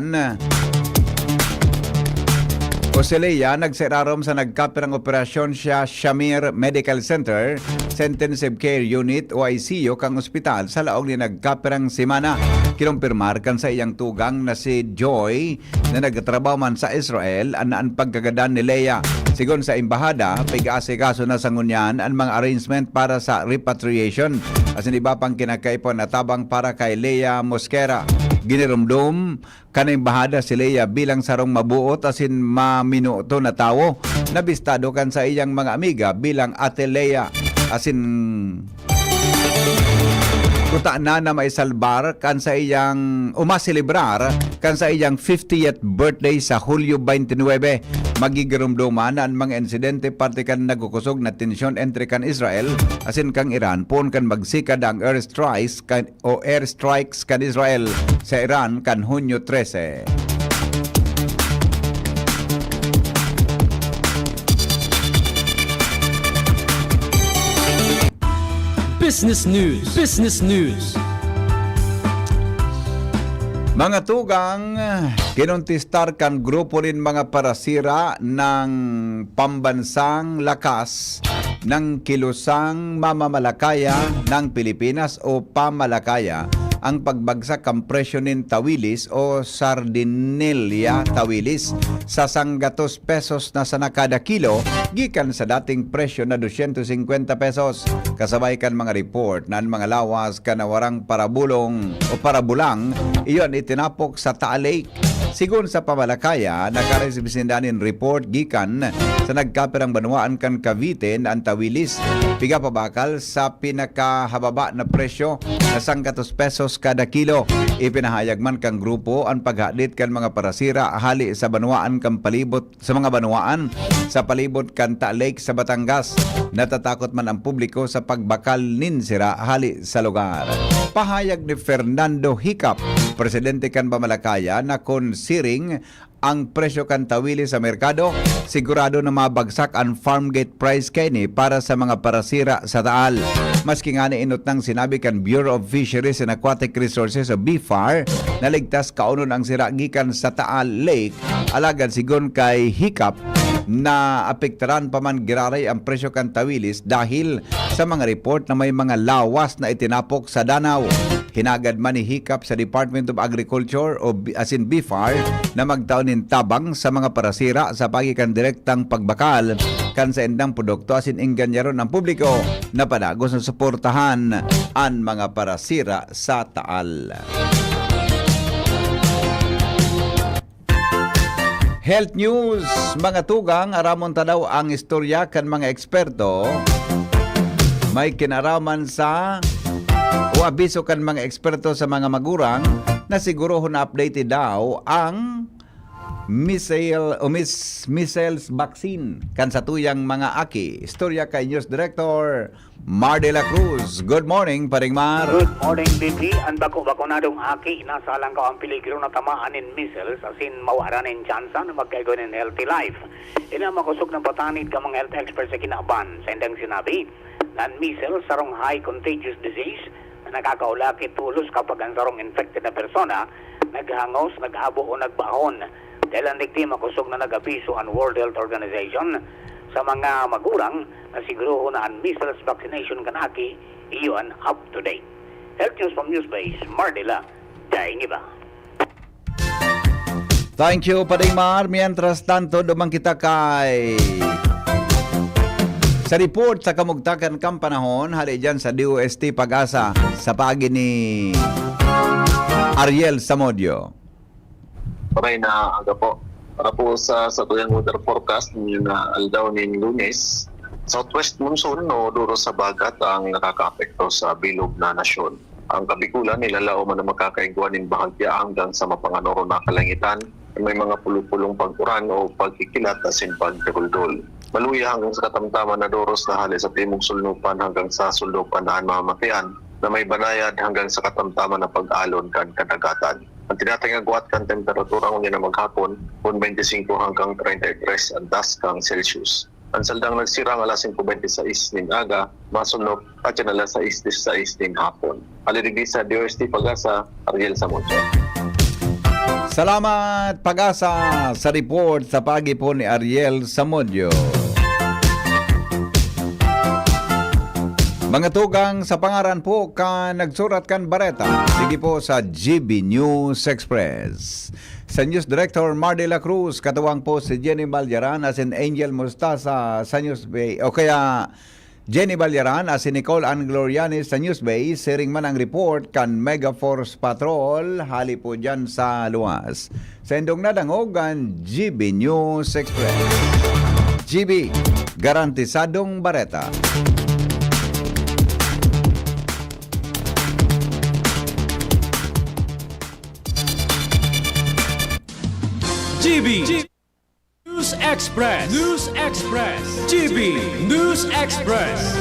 nagsirarom sa nagkapirang operasyon siya Shamir Medical Center, Intensive Care Unit o ICU kang ospital sa laog ni nagkapirang simana. Kinumpirmar kan sa iyang tugang na si Joy na nagtrabaho man sa Israel ang pagkagadan ni Leia. Sigon sa embahada, pig-asikaso na sa ngunyan ang mga arrangement para sa repatriation. Asin iba pang kinakaipon na tabang para kay Leia Mosquera. Ginirumdum kanang bahada si Leia bilang sarong mabuot asin maminuto na tawo. Nabistado kan sa iyang mga amiga bilang Ate Leia asin kuta na may salbar kan sa iyang umaselebrar kan sa iyang 50th birthday sa Hulyo 29. Magigirumduman ang mga insidente parte kan nagukusog na tensyon entre kan Israel asin kang Iran pon kan magsikad ang airstrikes kan Israel sa Iran kan Hunyo 13. Business News. Mga tugang, kinontistar kan grupo rin mga parasira ng pambansang lakas ng kilusang mamamalakaya ng Pilipinas o pamalakaya ang pagbagsak ang presyo nin tawilis o sardinella tawilis sa 100 pesos na sana kada kilo gikan sa dating presyo na 250 pesos. Kasabay kan mga report na ang mga lawas kanawarang parabulang iyon itinapok sa Taal Lake. Sigun sa pamalakaya, nakaresibsindanin report gikan sa nagkapirang banwaan kan Cavite ang tawilis. Piga pabakal sa pinakahababa na presyo na 100 pesos kada kilo. Ipinahayag man kang grupo ang paghadit kan mga parasira hali sa banwaan kan palibot sa mga banwaan sa palibot kan Taal Lake sa Batangas. Natatakot man ang publiko sa pagbakal nin sira hali sa lugar. Pahayag ni Fernando Hicap, presidente kan pamalakaya, na considering ang presyo kan tawili sa merkado, sigurado na mabagsak ang farm gate price kini para sa mga parasira sa Taal. Maski nga inot nang sinabi kan Bureau of Fisheries and Aquatic Resources o BFAR na ligtas kaunon ang sira gikan sa Taal Lake, alagad sigon kay Hicap na apektaran pa man giraray ang presyo kan tawilis dahil sa mga report na may mga lawas na itinapok sa Danau. Hinagad man ni Hicap sa Department of Agriculture o asin BFAR na magtaunin tabang sa mga parasira sa pagikan direktang pagbakal kan sa endang produkto asin inganyaron ng publiko na padagos na suportahan ang mga parasira sa Taal. Health news, mga tugang, aramon tadaw ang istorya kan mga eksperto. May kinaraman sa o abiso kan mga eksperto sa mga magurang na siguro na updated daw ang measles vaccine kan sa tuyang mga aki. Istorya kay News Director Mar de la Cruz. Good morning, Paring Mar. Good morning, Didi. Ang bako-bakonadong aki, nasalang ka ang peligro na tamaan in measles, asin mawaran in tsansa na magkaigon in healthy life. Ina makusog ng patanid ka mga health experts sa kinaban. Sa indang sinabi, na measles sarong high contagious disease na nakakaulaki tulos kapag ang sarong infected na persona naghangos, nag-abo o nagbahon. Dahil ang digdi makusog na nag-abiso ang World Health Organization sa mga magurang na siguro na ang measles vaccination kanaki iyon up to date. Health News from Newsbase, Mardila, Daing Iba. Thank you, Paring Mar. Mientras tanto, dumang kita kay... Sa report sa kamugtakan kang panahon, hali dyan sa DOST Pag-asa sa pagi ni Ariel Samodio. Paray na aga po. Para po sa tuyang weather forecast na aldaw ng Lunes, southwest monsoon o duro sa bagat ang nakaka-apekto sa bilog na nasyon. Ang kabikulan nilalao man na makakaigwan ng bahagya hanggang sa mapanganoro na kalangitan. May mga pulupulong pagkuran o pagkikilat asin pagkaguldol. Maluya hanggang sa katamtaman na doros na hali sa timog sulnupan hanggang sa sulnupan na mamatian na may banayad hanggang sa katamtaman na pag-alon kan kadagatan. Ang tinatangagwat kan temperatura ngunit na maghapon, 25 hanggang 33 antas kang Celsius. Ang saldang nagsirang alas 5:26 nin aga, masunok at yan alas 6:16 nin hapon. Alirigdi sa DOST Pag-asa, Ariel Samodio. Salamat, Pag-asa, sa report sa pagi po ni Ariel Samodio. Mga tugang sa pangaran po ka nagsurat kan bareta. Sige po sa GB News Express. Sa News Director Mar de la Cruz, katuwang po si Jenny Balyaran as in Angel Mustasa sa News Bay. O kaya Jenny Balyaran as in Nicole Ann Glorianis sa News Bay. Siring man ang report kan Mega Force Patrol. Hali po dyan sa luwas. Sa indong nadangogan, GB News Express. GB, garantisadong bareta. GB News Express. News Express. GB News Express.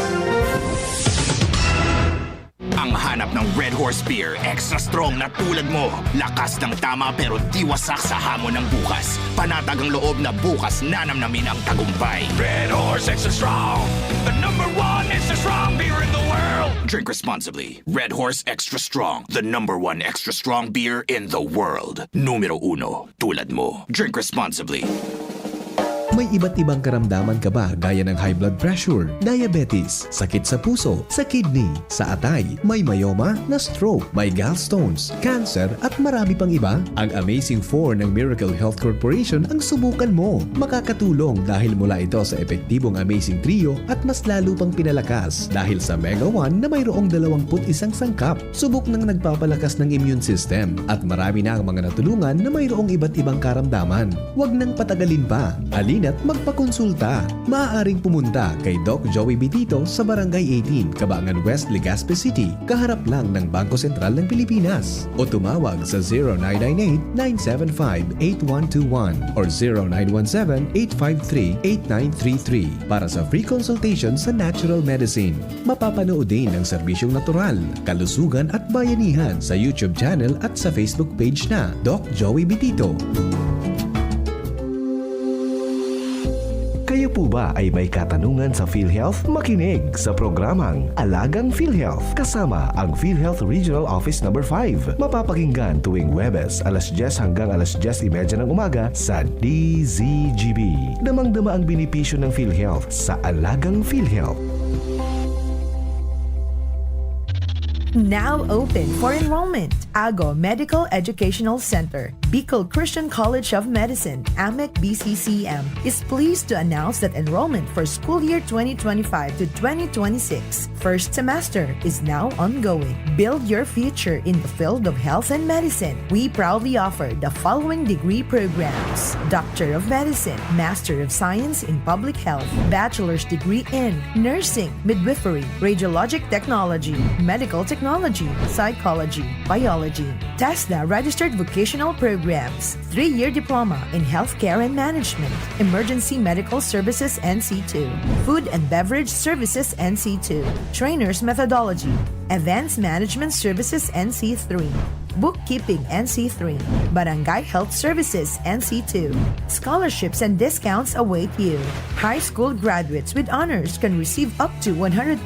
Ang hanap ng Red Horse Beer, extra strong na tulad mo. Lakas ng tama pero di wasak sa hamon ng bukas. Panatag ang loob na bukas nanamnamin ang tagumpay. Red Horse Extra Strong, the #1 extra strong beer in the world. Drink responsibly. Red Horse Extra Strong, the #1 extra strong beer in the world. Numero 1, tulad mo. Drink responsibly. May iba't ibang karamdaman ka ba gaya ng high blood pressure, diabetes, sakit sa puso, sa kidney, sa atay, may myoma, na stroke, may gallstones, cancer at marami pang iba? Ang Amazing 4 ng Miracle Health Corporation ang subukan mo. Makakatulong dahil mula ito sa epektibong Amazing Trio at mas lalo pang pinalakas dahil sa Mega 1 na mayroong 21 sangkap. Subok ng nagpapalakas ng immune system at marami na ang mga natulungan na mayroong iba't ibang karamdaman. Huwag nang patagalin pa. At magpakonsulta. Maaaring pumunta kay Doc Joey Bitito sa Barangay 18, Cabangan West, Legazpi City, kaharap lang ng Bangko Sentral ng Pilipinas. O tumawag sa 0998-975-8121 or 0917-853-8933 para sa free consultation sa natural medicine. Mapapanood din ang serbisyong natural, kalusugan at bayanihan sa YouTube channel at sa Facebook page na Doc Joey Bitito. Kayo po ba ay may katanungan sa PhilHealth? Makinig sa programang Alagang PhilHealth kasama ang PhilHealth Regional Office No. 5. Mapapakinggan tuwing Huwebes alas 10 hanggang alas 10:30 ng umaga sa DZGB. Damang-dama ang benepisyo ng PhilHealth sa Alagang PhilHealth. Now open for enrollment. Ago Medical Educational Center, Bicol Christian College of Medicine, AMEC BCCM, is pleased to announce that enrollment for school year 2025 to 2026 first semester is now ongoing. Build your future in the field of health and medicine. We proudly offer the following degree programs: Doctor of Medicine, Master of Science in Public Health, Bachelor's degree in Nursing, Midwifery, Radiologic Technology, Medical Technology, technology, psychology, biology. TESDA registered vocational programs, 3-year diploma in healthcare and management, emergency medical services NC2, food and beverage services NC2, trainers methodology, events management services NC3, bookkeeping NC3, barangay health services NC2. Scholarships and discounts await you. High school graduates with honors can receive up to 100%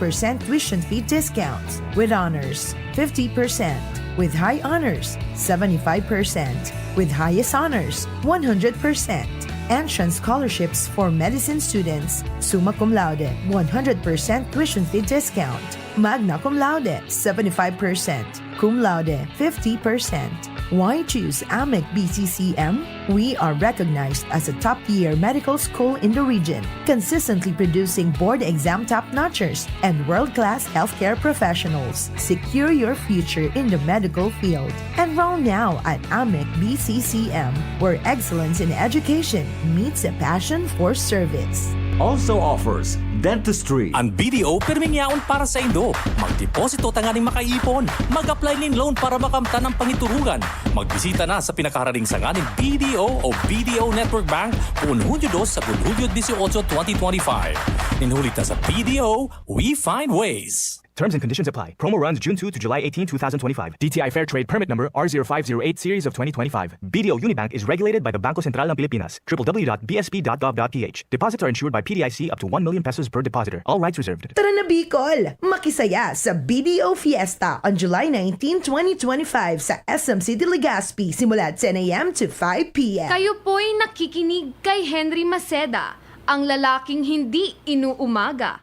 tuition fee discounts. With honors, 50%. With high honors, 75%. With highest honors, 100%. Entrance scholarships for medicine students, summa cum laude, 100% tuition fee discount. Magna cum laude, 75%. Cum laude, 50%. Why choose AMEC BCCM? We are recognized as a top-tier medical school in the region, consistently producing board exam top-notchers and world-class healthcare professionals. Secure your future in the medical field. Enroll now at AMEC BCCM, where excellence in education meets a passion for service. Also offers dentistry. Ang BDO pirming yaon para sa Indo. Magdeposito tanganing makaipon. Mag-apply nin loan para makamta ng pangiturugan. Magbisita na sa pinakaharaling sanganin BDO o BDO Network Bank kung Hunyo 2 sa Hunyo 18, 2025. Ninhulit na sa BDO, we find ways. Terms and conditions apply. Promo runs June 2 to July 18, 2025. DTI Fair Trade Permit Number R0508 Series of 2025. BDO Unibank is regulated by the Bangko Sentral ng Pilipinas. www.bsp.gov.ph. Deposits are insured by PDIC up to 1 million pesos per depositor. All rights reserved. Tara na Bicol! Makisaya sa BDO Fiesta on July 19, 2025 sa SM City Legazpi simula 10 a.m. to 5 p.m. Kayo po'y nakikinig kay Henry Maceda, ang lalaking hindi inuumaga.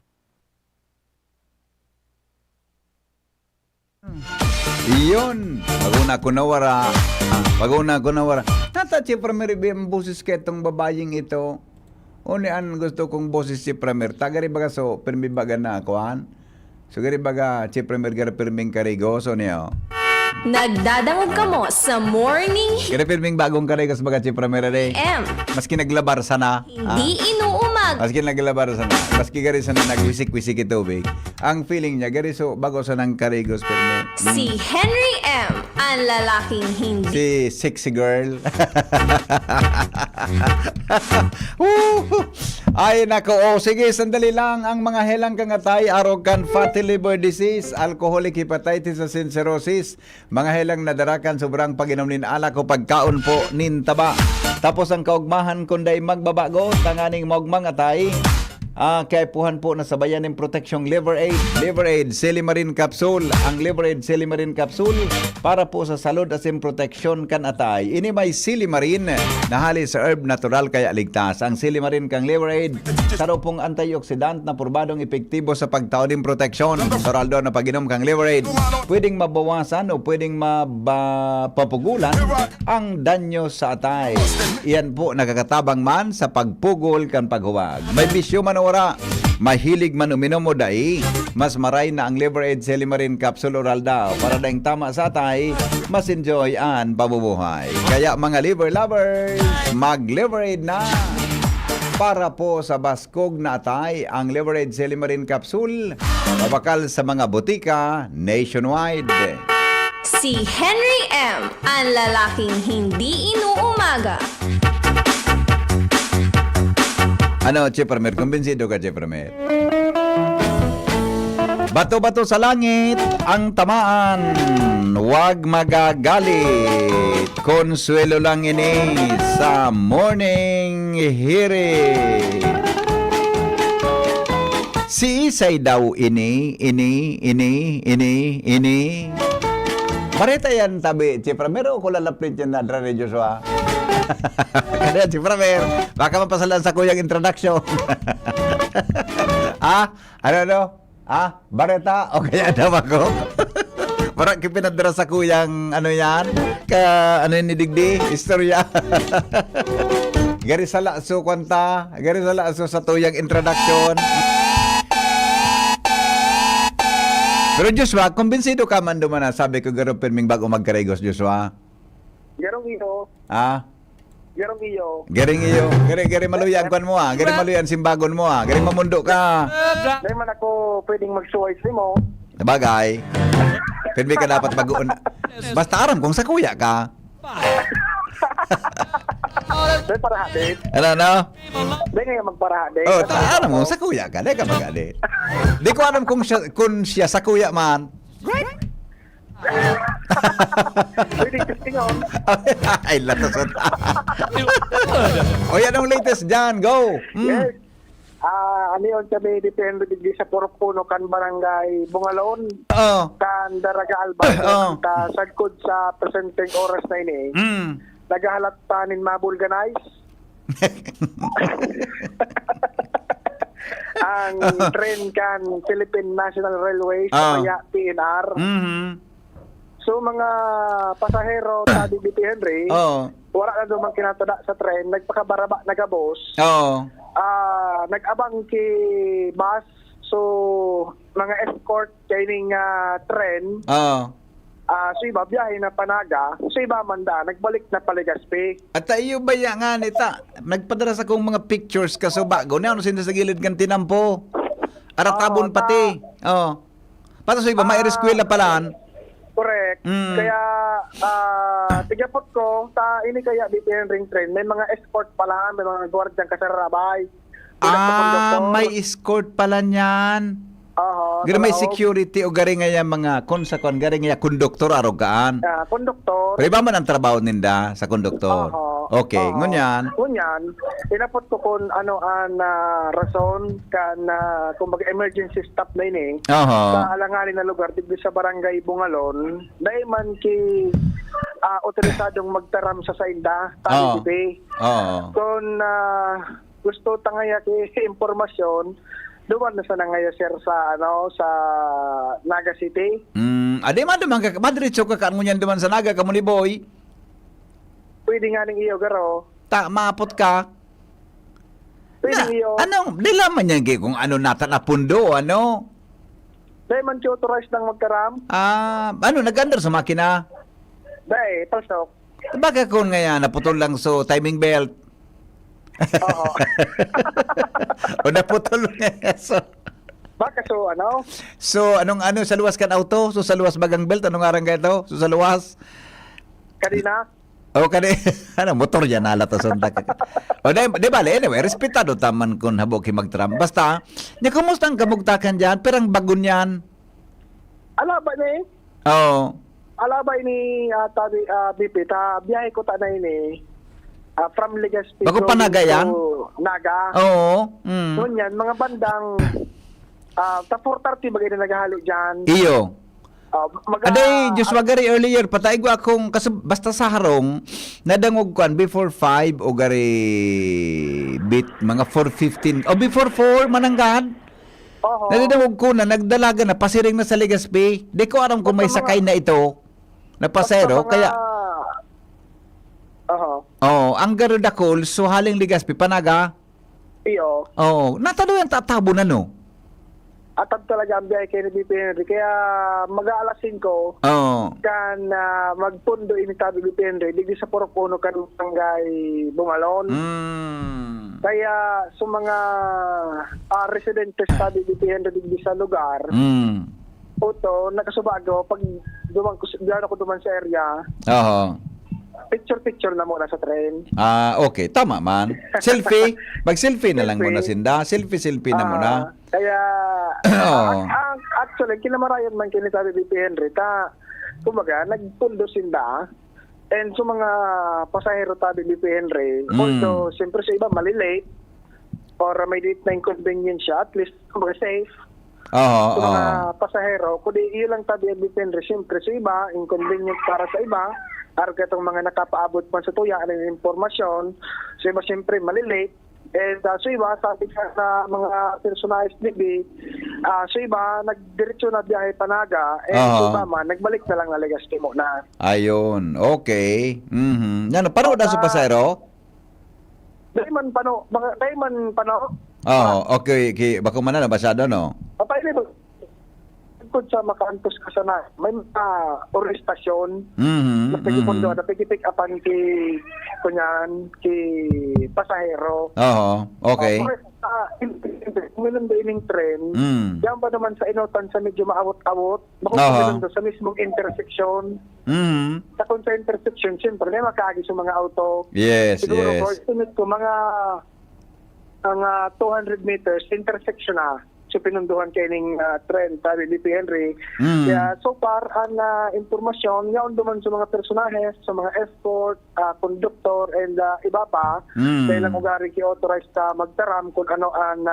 Iyon, paguna ko nawara. Natachi Premier ang boses ketong babaying ito. Unian gusto kong boses si Premier. Tagari baga so, permi baga na akuan. So gari baga si Premier gari perming karigoso niyo. Nagdadangog ka mo sa morning Gari perming bagong karigos baga si Premier ade. M. Maski naglabar sana. Hindi inuumag. Maski naglabar sana. Maski gari sana nagwisik-wisik itubig. Ang feeling niya, gari so bago sa nang karigos permi. Si Henry M. ang lalaking hindi. Si sexy girl. Ay nako, sige, sandali lang. Ang mga helang kangatay, arrogant fatty liver disease, alcoholic hepatitis at cirrhosis, mga helang nadarakan sobrang pag-inom nin alak o pagkaon po nin taba. Tapos ang kaugmahan kunday magbabago, tanganing maugmang atay. Kaya puhan po na sabayan ng proteksyong Liver Aid. Liver Aid Silimarin Capsule. Ang Liver Aid Silimarin Capsule para po sa salud asin proteksyon kan atay. Ini may Silimarin na hali sa herb natural kaya ligtas. Ang Silimarin kang Liver Aid saro pong antioxidant na purbadong epektibo sa pagtao din proteksyon. Soraldo na pag-inom kang Liver Aid. Pwedeng mabawasan o pwedeng mapapugulan ang danyo sa atay. Iyan po nakakatabang man sa pagpugol kan paghuwag. May bisyo man ora, mahilig man uminom o dai, mas maray na ang Liver Aid Silimarin Capsule Oral daw para daing tama sa atay, mas enjoy ang pabubuhay. Kaya mga liver lovers, mag-Liver Aid na! Para po sa baskog na atay, ang Liver Aid Silimarin Capsule, mabakal sa mga butika nationwide. Si Henry M. ang lalaking hindi inuumaga. Ano, Che Premier? Kumbinsido ka, Che Premier? Bato-bato sa langit ang tamaan, huwag magagalit. Konsuelo lang ini sa morning hearing. Si Isay daw ini. Marita yan tabi, Che Premier, o kulalapit yan na Dra Joshua? Kaya si Premier, baka mapasalan sa kuyang introduction. Bareta? O kaya daw ako? Parang kipinadra sa kuyang ano yan? Ano yung nidigdi? Istorya. Gari sala so kwanta, gari sala so sa tuyang introduction. Pero Joshua, kumbinsido ka man dumana, sabi ko garo perming bago magkarigos, Joshua. Garong iyo. Garong iyo. Garing iyo. Gari maluyan kwan mo Gari maluyan simbagon mo Gari mamundo ka. Dahil man ako pwedeng mag-choice mo. Bagay. Hindi ka dapat mag-uun. Basta aram kung sa kuya ka. Dahil parahadit. Ano? Dahil nga magparahadit. Oh, aram mo sa kuya ka. Di ka mag-adi. Di ko alam kung siya sa kuya man. Pwede testingon. Ay, latasot. O yan ang latest dyan. Go. Yes. Ano yun kami, depende digdi sa Purok-Puno kan barangay Bungalon. Kan Daraga Alba. Ta sagkod sa presenteng oras na ini. Nagahalat tanin mabulganize. Ang train kan Philippine National Railways kaya PNR. So mga pasahero sa DBT Henry, wala na dumang kinatada sa tren, nagpakabaraba nagabos. Nag-abang ki bus, so mga escort kaining tren. So iba biyahe na Panaga, so iba manda nagbalik na Paligaspi. At tayo ba yan nga nita? Nagpadala sa kong mga pictures ka so bago na ano sinda sa gilid kan tinampo. Aratabon pati. Pato so iba may eskwela palaan. Correct. Kaya tigapot ko ta ini kaya BPN ring train may mga escort pala, may mga gwardiyan kasarabay. May escort pala niyan. Gari may security o gari nga yung mga konsakon, gari nga konduktor arogaan. Konduktor. Pero iba man ang trabaho ninda sa konduktor. Okay, ngunyan. Ngunyan, inapot ko kung ano ang rason kan kumbaga emergency stop na ini. Sa alanganin na lugar dito sa barangay Bungalon, dahil man ki otorisadong magtaram sa sainda, tabi dito. Kung gusto tangaya ki impormasyon, duman na sa nangaya sir sa sa Naga City. Ade man duman ka madritso ka kan ngunyan duman sa Naga kamo ni boy. Pwede nga ning iyo garo. Maapot ka. Pwede iyo. Anong dila man yan kung ano nata na pundo ano? Dahil man authorized nang magkaram. Ano nag-under sa makina? Dahil pasok. Baka kung ngayon naputol lang so timing belt. O naputol nga so. Baka so ano? So anong sa luwas kan auto? So sa luwas bagang belt anong arang ka ito? So sa luwas? Kanina? Kani motor yan nalata sundak. O di bale anyway, respetado taman kun habok magtram. Basta, nya kumusta ang kamugtakan diyan? Perang bagon yan. Alaba ni? Alaba ini tabi BP ta biyahe ko ta na ini. From Legazpi. Bago Panaga yan? Naga. Ngunyan, mga bandang ta 4:30 bagay na naghahalo diyan. Iyo. Aday, Diyos wagari earlier, patay ko akong, kasi basta sa harong, nadangog ko before 5 o gari bit, mga 4:15, o before 4, mananggan. Nadangog ko na, nagdalaga na, pasiring na sa Legazpi. Di ko alam kung may sakay na ito, na pasero, kaya... ang garodakol, so haling Legazpi, Panaga? Iyo. Natalo yung tatabo na, no? Atad talaga ang biyahe kay BP Henry. Kaya mag-aalas 5 kan magpundo ini tabi BP Henry digdi sa Purok-Puno kan barangay Bungalon. Kaya sa mga residentes tabi BP Henry digdi sa lugar, Oto, nakasubago pag duman ko duman sa area. Picture na muna sa train. Okay. Tama man. Selfie. Mag-selfie na lang muna sinda. Selfie na muna. Kaya, actually, kinamarayan man kinitabi BP Henry, kumbaga, nagpundo sinda, and sa mga pasahero tabi BP Henry, although, siyempre sa iba, malilate, or may date na inconvenience siya, at least, kumbaga, safe. Sa mga pasahero, kundi iyon lang tabi BP Henry, siyempre sa iba, inconvenience para sa iba, arga itong mga nakapaabot pa sa tuya ng informasyon, so iba siyempre malilate, and so iba sabi ka sa mga personalized DB, so iba nagdiretso na biyahe Panaga, and so iba man, nagbalik na lang na Legazpi mo na. Ayun, okay. Yan, panood na sa pasero? Dahil man pano. Okay. Bako man na nabasado, no? Papay nito. Kung sa makaantos ka sana, may oristasyon, napigipick upan ki pasahero. Okay. Kumilundo ining tren, yan ba naman sa inutan sa medyo maawot-awot, bako Aha. kumilundo sa mismong intersection. Sa kung sa intersection, siyempre, may makaagi sa mga auto. Yes, Siguro, yes. for estimate ko, mga 200 meters, intersection na. So, pinunduhan kayo ng tren, sabi ni P. Henry. Kaya, so far, ang impormasyon, yaon duman sa mga personahe, sa mga escort, conductor, and iba pa, dahil ang ugari ki-authorized magtaram kung ano ang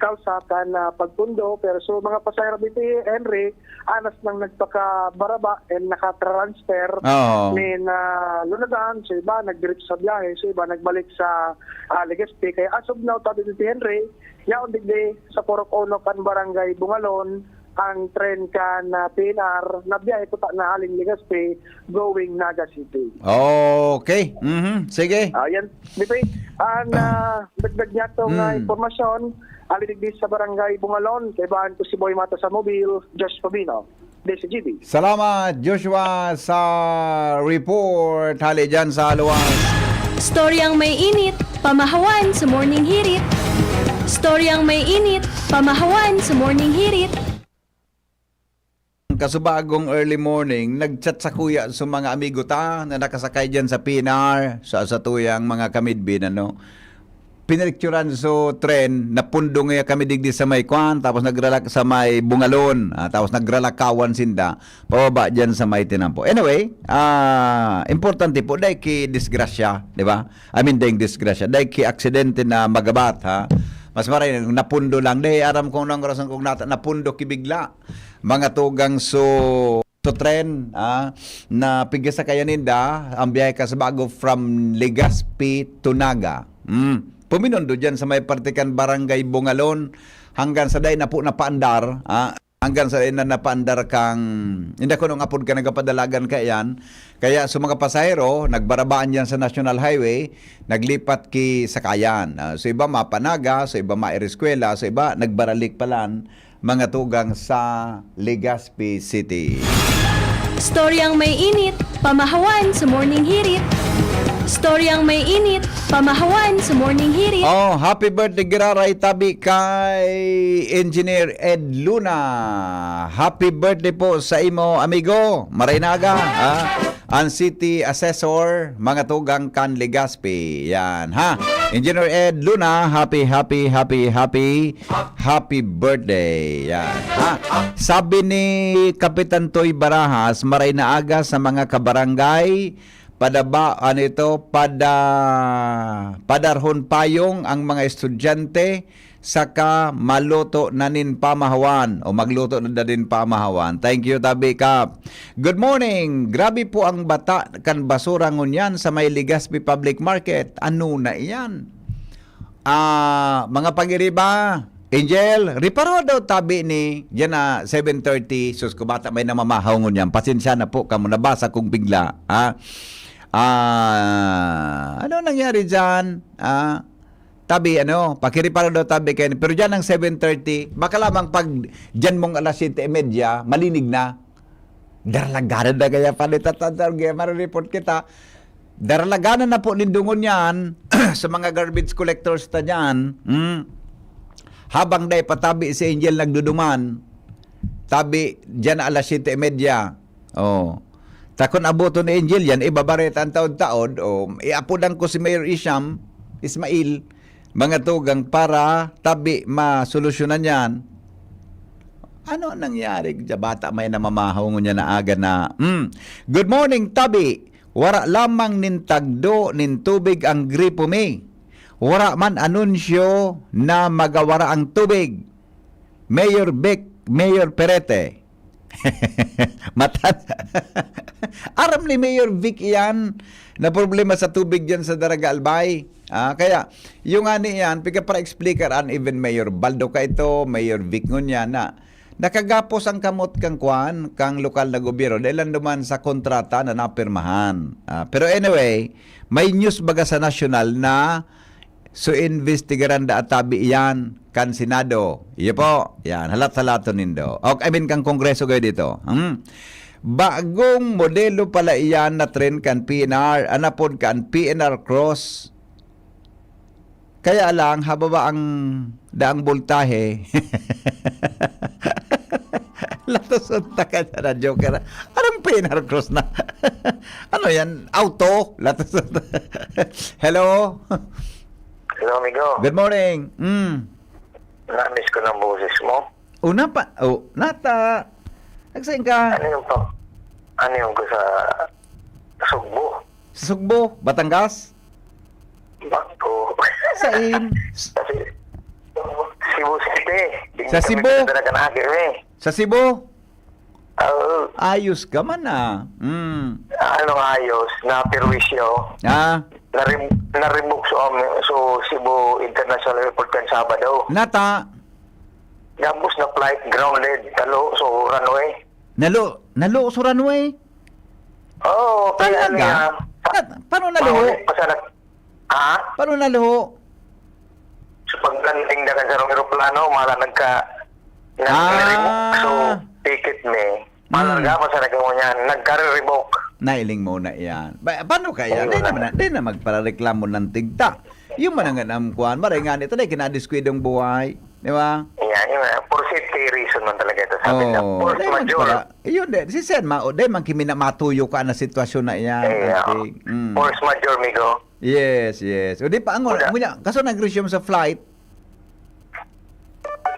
kausakan na pagpundo. Pero so, mga pasahero ni P. Henry, anas nang nagpaka-baraba and nakatransfer ni Lunadan. So, iba nagdiretso sa biyahe. So, iba nagbalik sa Legazpi. Kaya as of now, tabi ni P. Henry, yaon digdi sa Porok Ono kan Barangay Bungalon ang tren kan PNR na biyahe ko na haling Legazpi going Naga City. Okay. Sige. Ayan, Bipi. Ang dagdag niya itong informasyon, alidigdi sa Barangay Bungalon, kaibahan ko si Boy Mata sa Mobile, Josh Pabino, DCGB. Salamat, Joshua, sa report. Hali dyan sa luwas. Storyang may init, pamahawan sa morning hirit. Storyang may init, pamahawan sa morning hirit. Kasubagong early morning, nagchat sa kuya sa mga amigo ta na nakasakay dyan sa PNR, sa tuyang mga kamidbin, ano. Pinicturan so tren, napundo nga kami digdi sa may kwan, tapos nagralak sa may Bungalon, tapos nagralakawan sinda, pababa dyan sa may Tinampo. Anyway, importante po, dahil ki disgrasya, di ba? I mean, dahil disgrasya, dahil ki aksidente na magabat, ha? Mas maray, napundo lang. Dahil aram kong nang rason kong napundo kibigla. Mga tugang so tren na pigya sa kayaninda, ang biyahe ka sa bago from Legazpi to Naga. Puminondo dyan sa may partikan Barangay Bungalon hanggang sa day na po napaandar. Hanggang sa day na napaandar kang hindi ko nung apod ka nagapadalagan ka yan. Kaya sa mga pasahero, nagbarabaan yan sa National Highway, naglipat ki Sakayan. So iba mapanaga, so iba maireskwela, so iba nagbaralik palan mga tugang sa Legazpi City. Storyang may init, pamahawan sa morning hirit. Storyang may init, pamahawan sa morning hirit. Oh, happy birthday Giraray tabi kay Engineer Ed Luna. Happy birthday po sa imo amigo Maraynaga, ang City Assessor, mga tugang kan Legazpi. Yan, ha. Engineer Ed Luna, happy birthday. Yan, ha. Sabi ni Kapitan Toy Barajas, Maraynaga sa mga kabarangay, padarhon payong ang mga estudyante saka maluto na nin pamahawan o magluto na din pamahawan. Thank you, Tabi Kap. Good morning. Grabe po ang bata kan basura ngunyan sa may Legazpi Public Market. Ano na iyan? Mga pagiriba, Angel, riparo daw tabi ni yan na 7:30. Sus ko bata may namamahaw ngunyan. Pasensya na po kamo nabasa kong bigla. Ano nangyari dyan? Tabi, pakiriparo daw tabi kayo. Pero dyan ang 7:30, baka lamang pag dyan mong alas 7:30, malinig na. Daralaganan na kaya palitatadar, kaya marareport kita. Daralaganan na po nindungon yan sa mga garbage collectors ta dyan. Habang day patabi si Angel nagduduman, tabi dyan alas 7:30. Takon aboto ni Angel yan, ibabaret ang taon-taon, iapudan ko si Mayor Ismail, mga tugang para tabi masolusyonan yan. Ano nangyari? Bata may namamahaw niya na aga na. Good morning, tabi. Wara lamang nin tagdo nin tubig ang gripo mi. Wara man anunsyo na magawara ang tubig. Mayor Vic, Mayor Perete. Aram ni Mayor Vic yan na problema sa tubig dyan sa Daraga Albay. Kaya yung ani yan, pika para explicar an even Mayor Baldo ka ito, Mayor Vic ngunyan na nakagapos ang kamot kang kwan, kang lokal na gobyerno dahil naman sa kontrata na napirmahan. Pero anyway, may news baga sa national na so investigaran da atabi yan kan Senado. Iyo po. Yan, halat-halato nindo. Kang Kongreso kayo dito. Bagong modelo pala iyan na tren kan PNR. Anapod kan PNR Cross. Kaya lang, hababa ang daang voltahe. Latusunta ka na, joker. Anong Pinar Cruz na? Ano yan? Auto? Latusunta. Hello? Hello, amigo. Good morning. Na-miss ko ng boses mo. Una pa. Oh, nata. Nagsain ka? Ano yung ko sa Sugbo? Sa Sugbo? Batangas? Bakto. Sain? Cebu City. Sa Cebu? Sa Cebu? Ayos ka man Anong ayos? Na-perwisyo. Na-remove so Cebu International Airport kan Sabado. Nata? Gambus na flight grounded. Talo, so runway. Nalo sa runway? Oo, kaya talaga? Paano naluho? Paano naluho? So paglanding na ka sa aeroplano, nag-revoke. So, ticket me. Malaga, masarag mo niyan. Nagka-revoke. Nailing mo na yan. Paano kaya? Di na magparareklamo ng tigta. Yung mananganam kuhan, maray nga nito na kinadiskwidong buhay. Di ba? Yan. For safety reason man talaga ito. Sabi na, force majeure. Yun din. Si Sen Mao, di man kimi na matuyo ka na sitwasyon na yan. Force majeure, migo. Yes. O di pa, kaso nag-resume sa flight.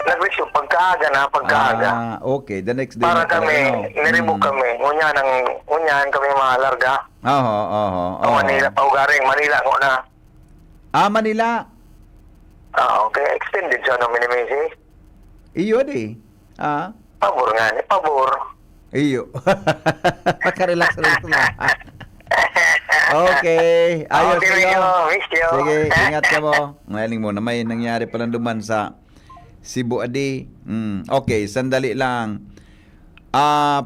Nag-resume, pagkaaga. Okay, the next day. Para kami, niremove kami. Ngunyan kami malarga. Oo. Manila, paugaring, Manila ko na. Manila. Okay, extended siya ng minimisi. Iyo di. Pabor nga ni, pabor. Iyo. Pakarelax na. Okay. Ayos. Miss you. Sige, ingat ka mo. Ngayon mo na may nangyari palang duman sa Cebu Adi. Okay, sandali lang.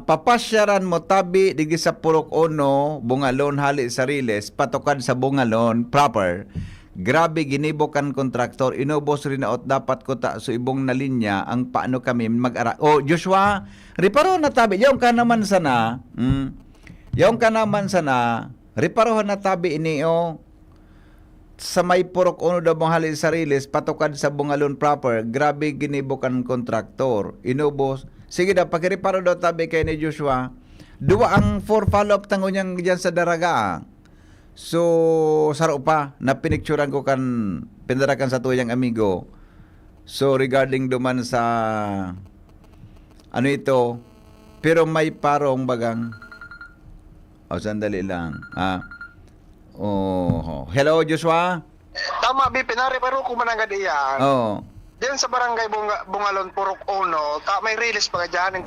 Papasyaran mo tabi digi sa Purok Ono, Bungalon hali sa Riles, patukan sa Bungalon proper. Grabe ginibokan kontraktor, inubos rin na dapat ko ta so ibong na linya ang paano kami mag-ara. Joshua, reparo na tabi. Yung ka naman sana. Reparohan na tabi ini sa may Purok Ono daw mong hali sa Riles, patukan sa Bungalon proper. Grabe ginibokan kontraktor, inubos. Sige daw, pakireparo daw tabi kay ni Joshua. Dua ang for follow-up tango niyang dyan sa Daraga. So, saro pa, na pinicturean ko pinarakan sa tuyang amigo. So, regarding duman sa, ito, pero may parong bagang, sandali lang, hello, Joshua? Tama, Pinari, pero kumanagad iyan. Diyan sa barangay Bungalon, Purok Ono, may release pa ka dyan,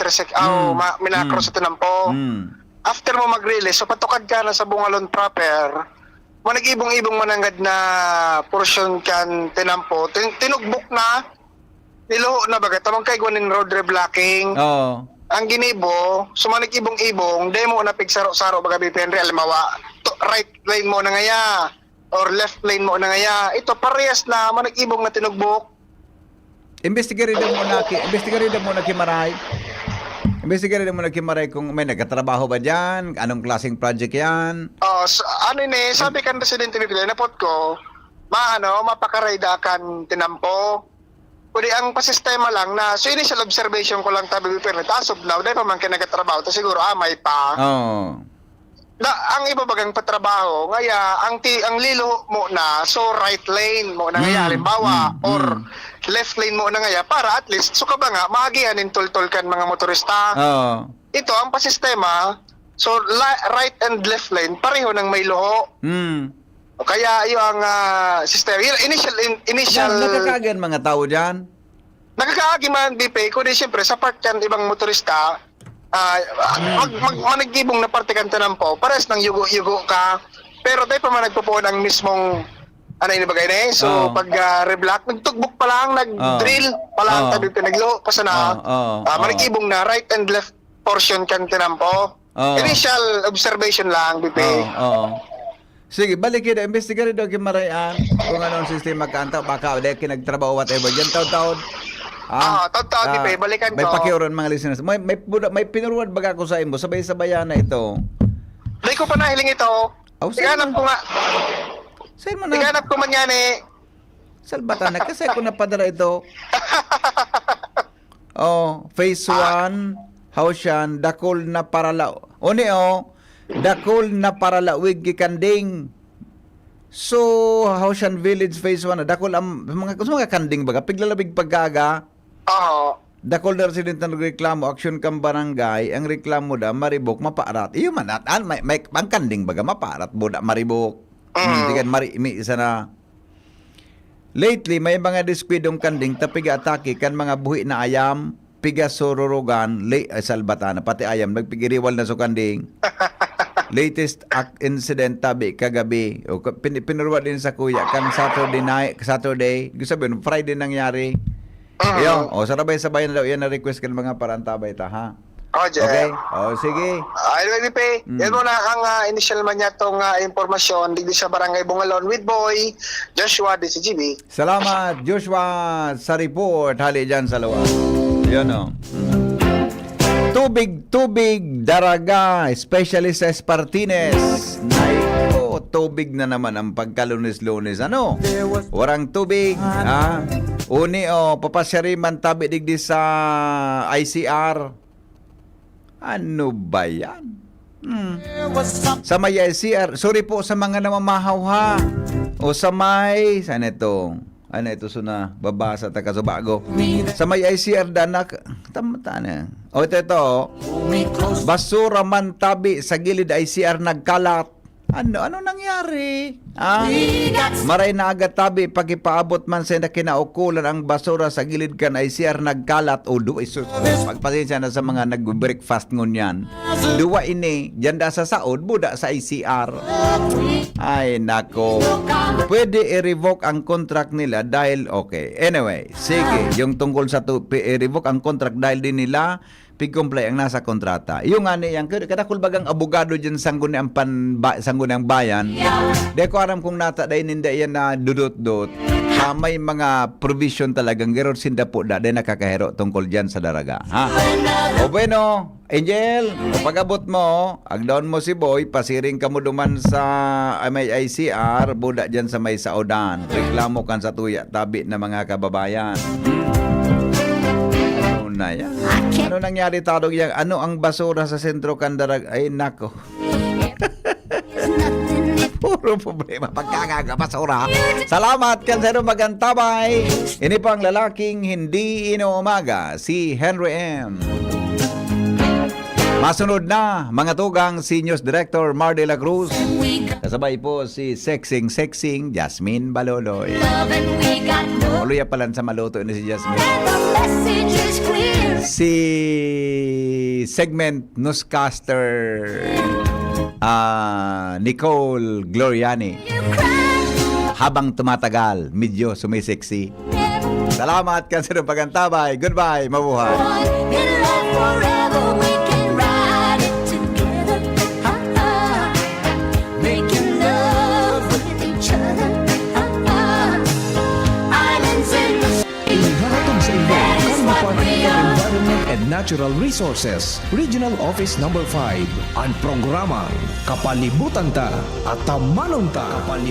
minakro sa tinampo. After mo mag-release, so patukad ka na sa Bungalon proper, manag-ibong-ibong manangad na portion kan tinampo, tinugbok na, niluho na baga, tamang kay gwanin road reblocking. Ang ginibo, so manag-ibong-ibong, demo na pigsaro-saro baga Henry, alimawa, right lane mo na ngaya, or left lane mo na ngaya. Ito, parehas na, manag-ibong na tinugbok. Investigate mo na Kimaray. Investigarin mo na Kimaray kung may nagkatrabaho ba dyan, anong klaseng project yan. Sabi kan Presidente Bibili, napot ko, mapakarayda kan tinampo. Kundi ang pasistema lang na, so initial observation ko lang tabi Bibili, as of now, dahil pa man kinagatrabaho, ta siguro may pa. Ang iba bagang patrabaho, ngaya, ang lilo mo na, so right lane mo na ngaya, halimbawa, or left lane mo na ngaya, para at least, so ka ba nga, maagihanin tultol kan mga motorista. Ito, ang pasistema, so right and left lane, pareho ng may luho. Kaya yung system, initial... Nakakagan mga tao dyan? Nakakaagi man, BP, kundi siyempre, sa part kan ibang motorista, managibong na parte kan tinampo, pares ng yugo-yugo ka, pero tayo pa man nagpupo ng mismong inibagay na so pag reblock, nagtugbok pa lang, nag-drill pa lang, tabi pinaglo, pasana, managibong na right and left portion kan tinampo. Initial observation lang, BP. Sige, balik kita, investigate daw Kimarayan kung anong sistema kanta, baka ulit kinagtrabaho whatever dyan, taon-taon. Taon-taon, BP, balikan ko. May pakiuron mga listeners. May pinuruan baga ko sa imo, sabay-sabayan na ito. Hindi ko pa nahiling ito. Iganap ko nga. Saan mo na? Iganap ko man yan Salbatana, kasi ako napadala ito. Phase 1, Hausyan, dakol na parala. Oni dakol na paralawig gikanding. So, Hausyan Village Phase 1, dakol ang mga kanding baga, piglalabig paggaga. Dakol na resident na nagreklamo, aksyon kang barangay, ang reklamo da, maribok, mapaarat. Iyo man, may kanding baga, mapaarat, boda, maribok. Digan, may isa na. Lately, may mga diskwidong kanding, tapiga atake kan mga buhi na ayam, piga sororogan, salbatana, pati ayam, nagpigiriwal na so kanding. Latest incident tabi kagabi. Pinurwa din sa kuya, kan Saturday, gusto sabihin, Friday nangyari. Iyo, sabay-sabay na daw yan na request kan mga parantabay ta, ha? Okay? Sige. LVP, yan mo na ang initial man niya itong informasyon digdi sa Barangay Bungalon with Boy Joshua DCGB. Salamat, Joshua, sa report. Hali dyan sa luwa. Yun, Tubig, daraga, especially sa Espartines. Tubig na naman ang pagkalunis-lunis. Ano? Warang tubig, ha? Uni, papasyariman tabi digdi sa ICR. Ano ba yan? Sa may ICR, sorry po sa mga namamahaw, ha? O sa may, saan ito? Ano ito suna? Babasa ta kasabago. Sa may ICR danak, tamata na. Ito. Basura man tabi sa gilid ICR nagkalat. Ano nangyari? Maray na agad tabi pagkipaabot man sa kinaukulan ang basura sa gilid kan ICR nagkalat o duwa isus. Pagpasensya na sa mga nag-breakfast ngunyan. Duwa ini, janda sa saod, buda sa ICR. Ay nako. Pwede i-revoke ang contract nila dahil okay. Anyway, sige, yung tungkol sa i-revoke ang contract dahil din nila pig-comply ang nasa kontrata. Yung nga niyan, kada kulbagang abogado dyan sangguni ang sangguni ang bayan, di ko aram kung nata dahil hindi yan na dudot-dot. May mga provision talagang gerot sinda po da dahil nakakahero tungkol dyan sa daraga. Ha? O bueno, Angel, pag-abot mo, agdaon mo si Boy, pasiring ka mo duman sa may ICR, buda dyan sa may Saudan. Reklamo kan sa tuya, tabi na mga kababayan. Na yan. Ano nangyari tawag yan? Ano ang basura sa sentro Kandarag? Ay nako. Puro problema pagkagaga basura. Salamat kansero magantabay. Ini pang lalaking hindi inuumaga, si Henry M. Masunod na mga tugang si News Director Mar de la Cruz. Kasabay po si Sexing Jasmine Baloloy. Maluya pala sa maluto ni si Jasmine. Si segment newscaster Nicole Gloriani. Habang tumatagal, medyo sumiseksi. Salamat kansero pagantabay. Goodbye, mabuhay. and Natural Resources, Regional Office Number 5, ang programang Kapalibutan Ta at Tamanon Ta.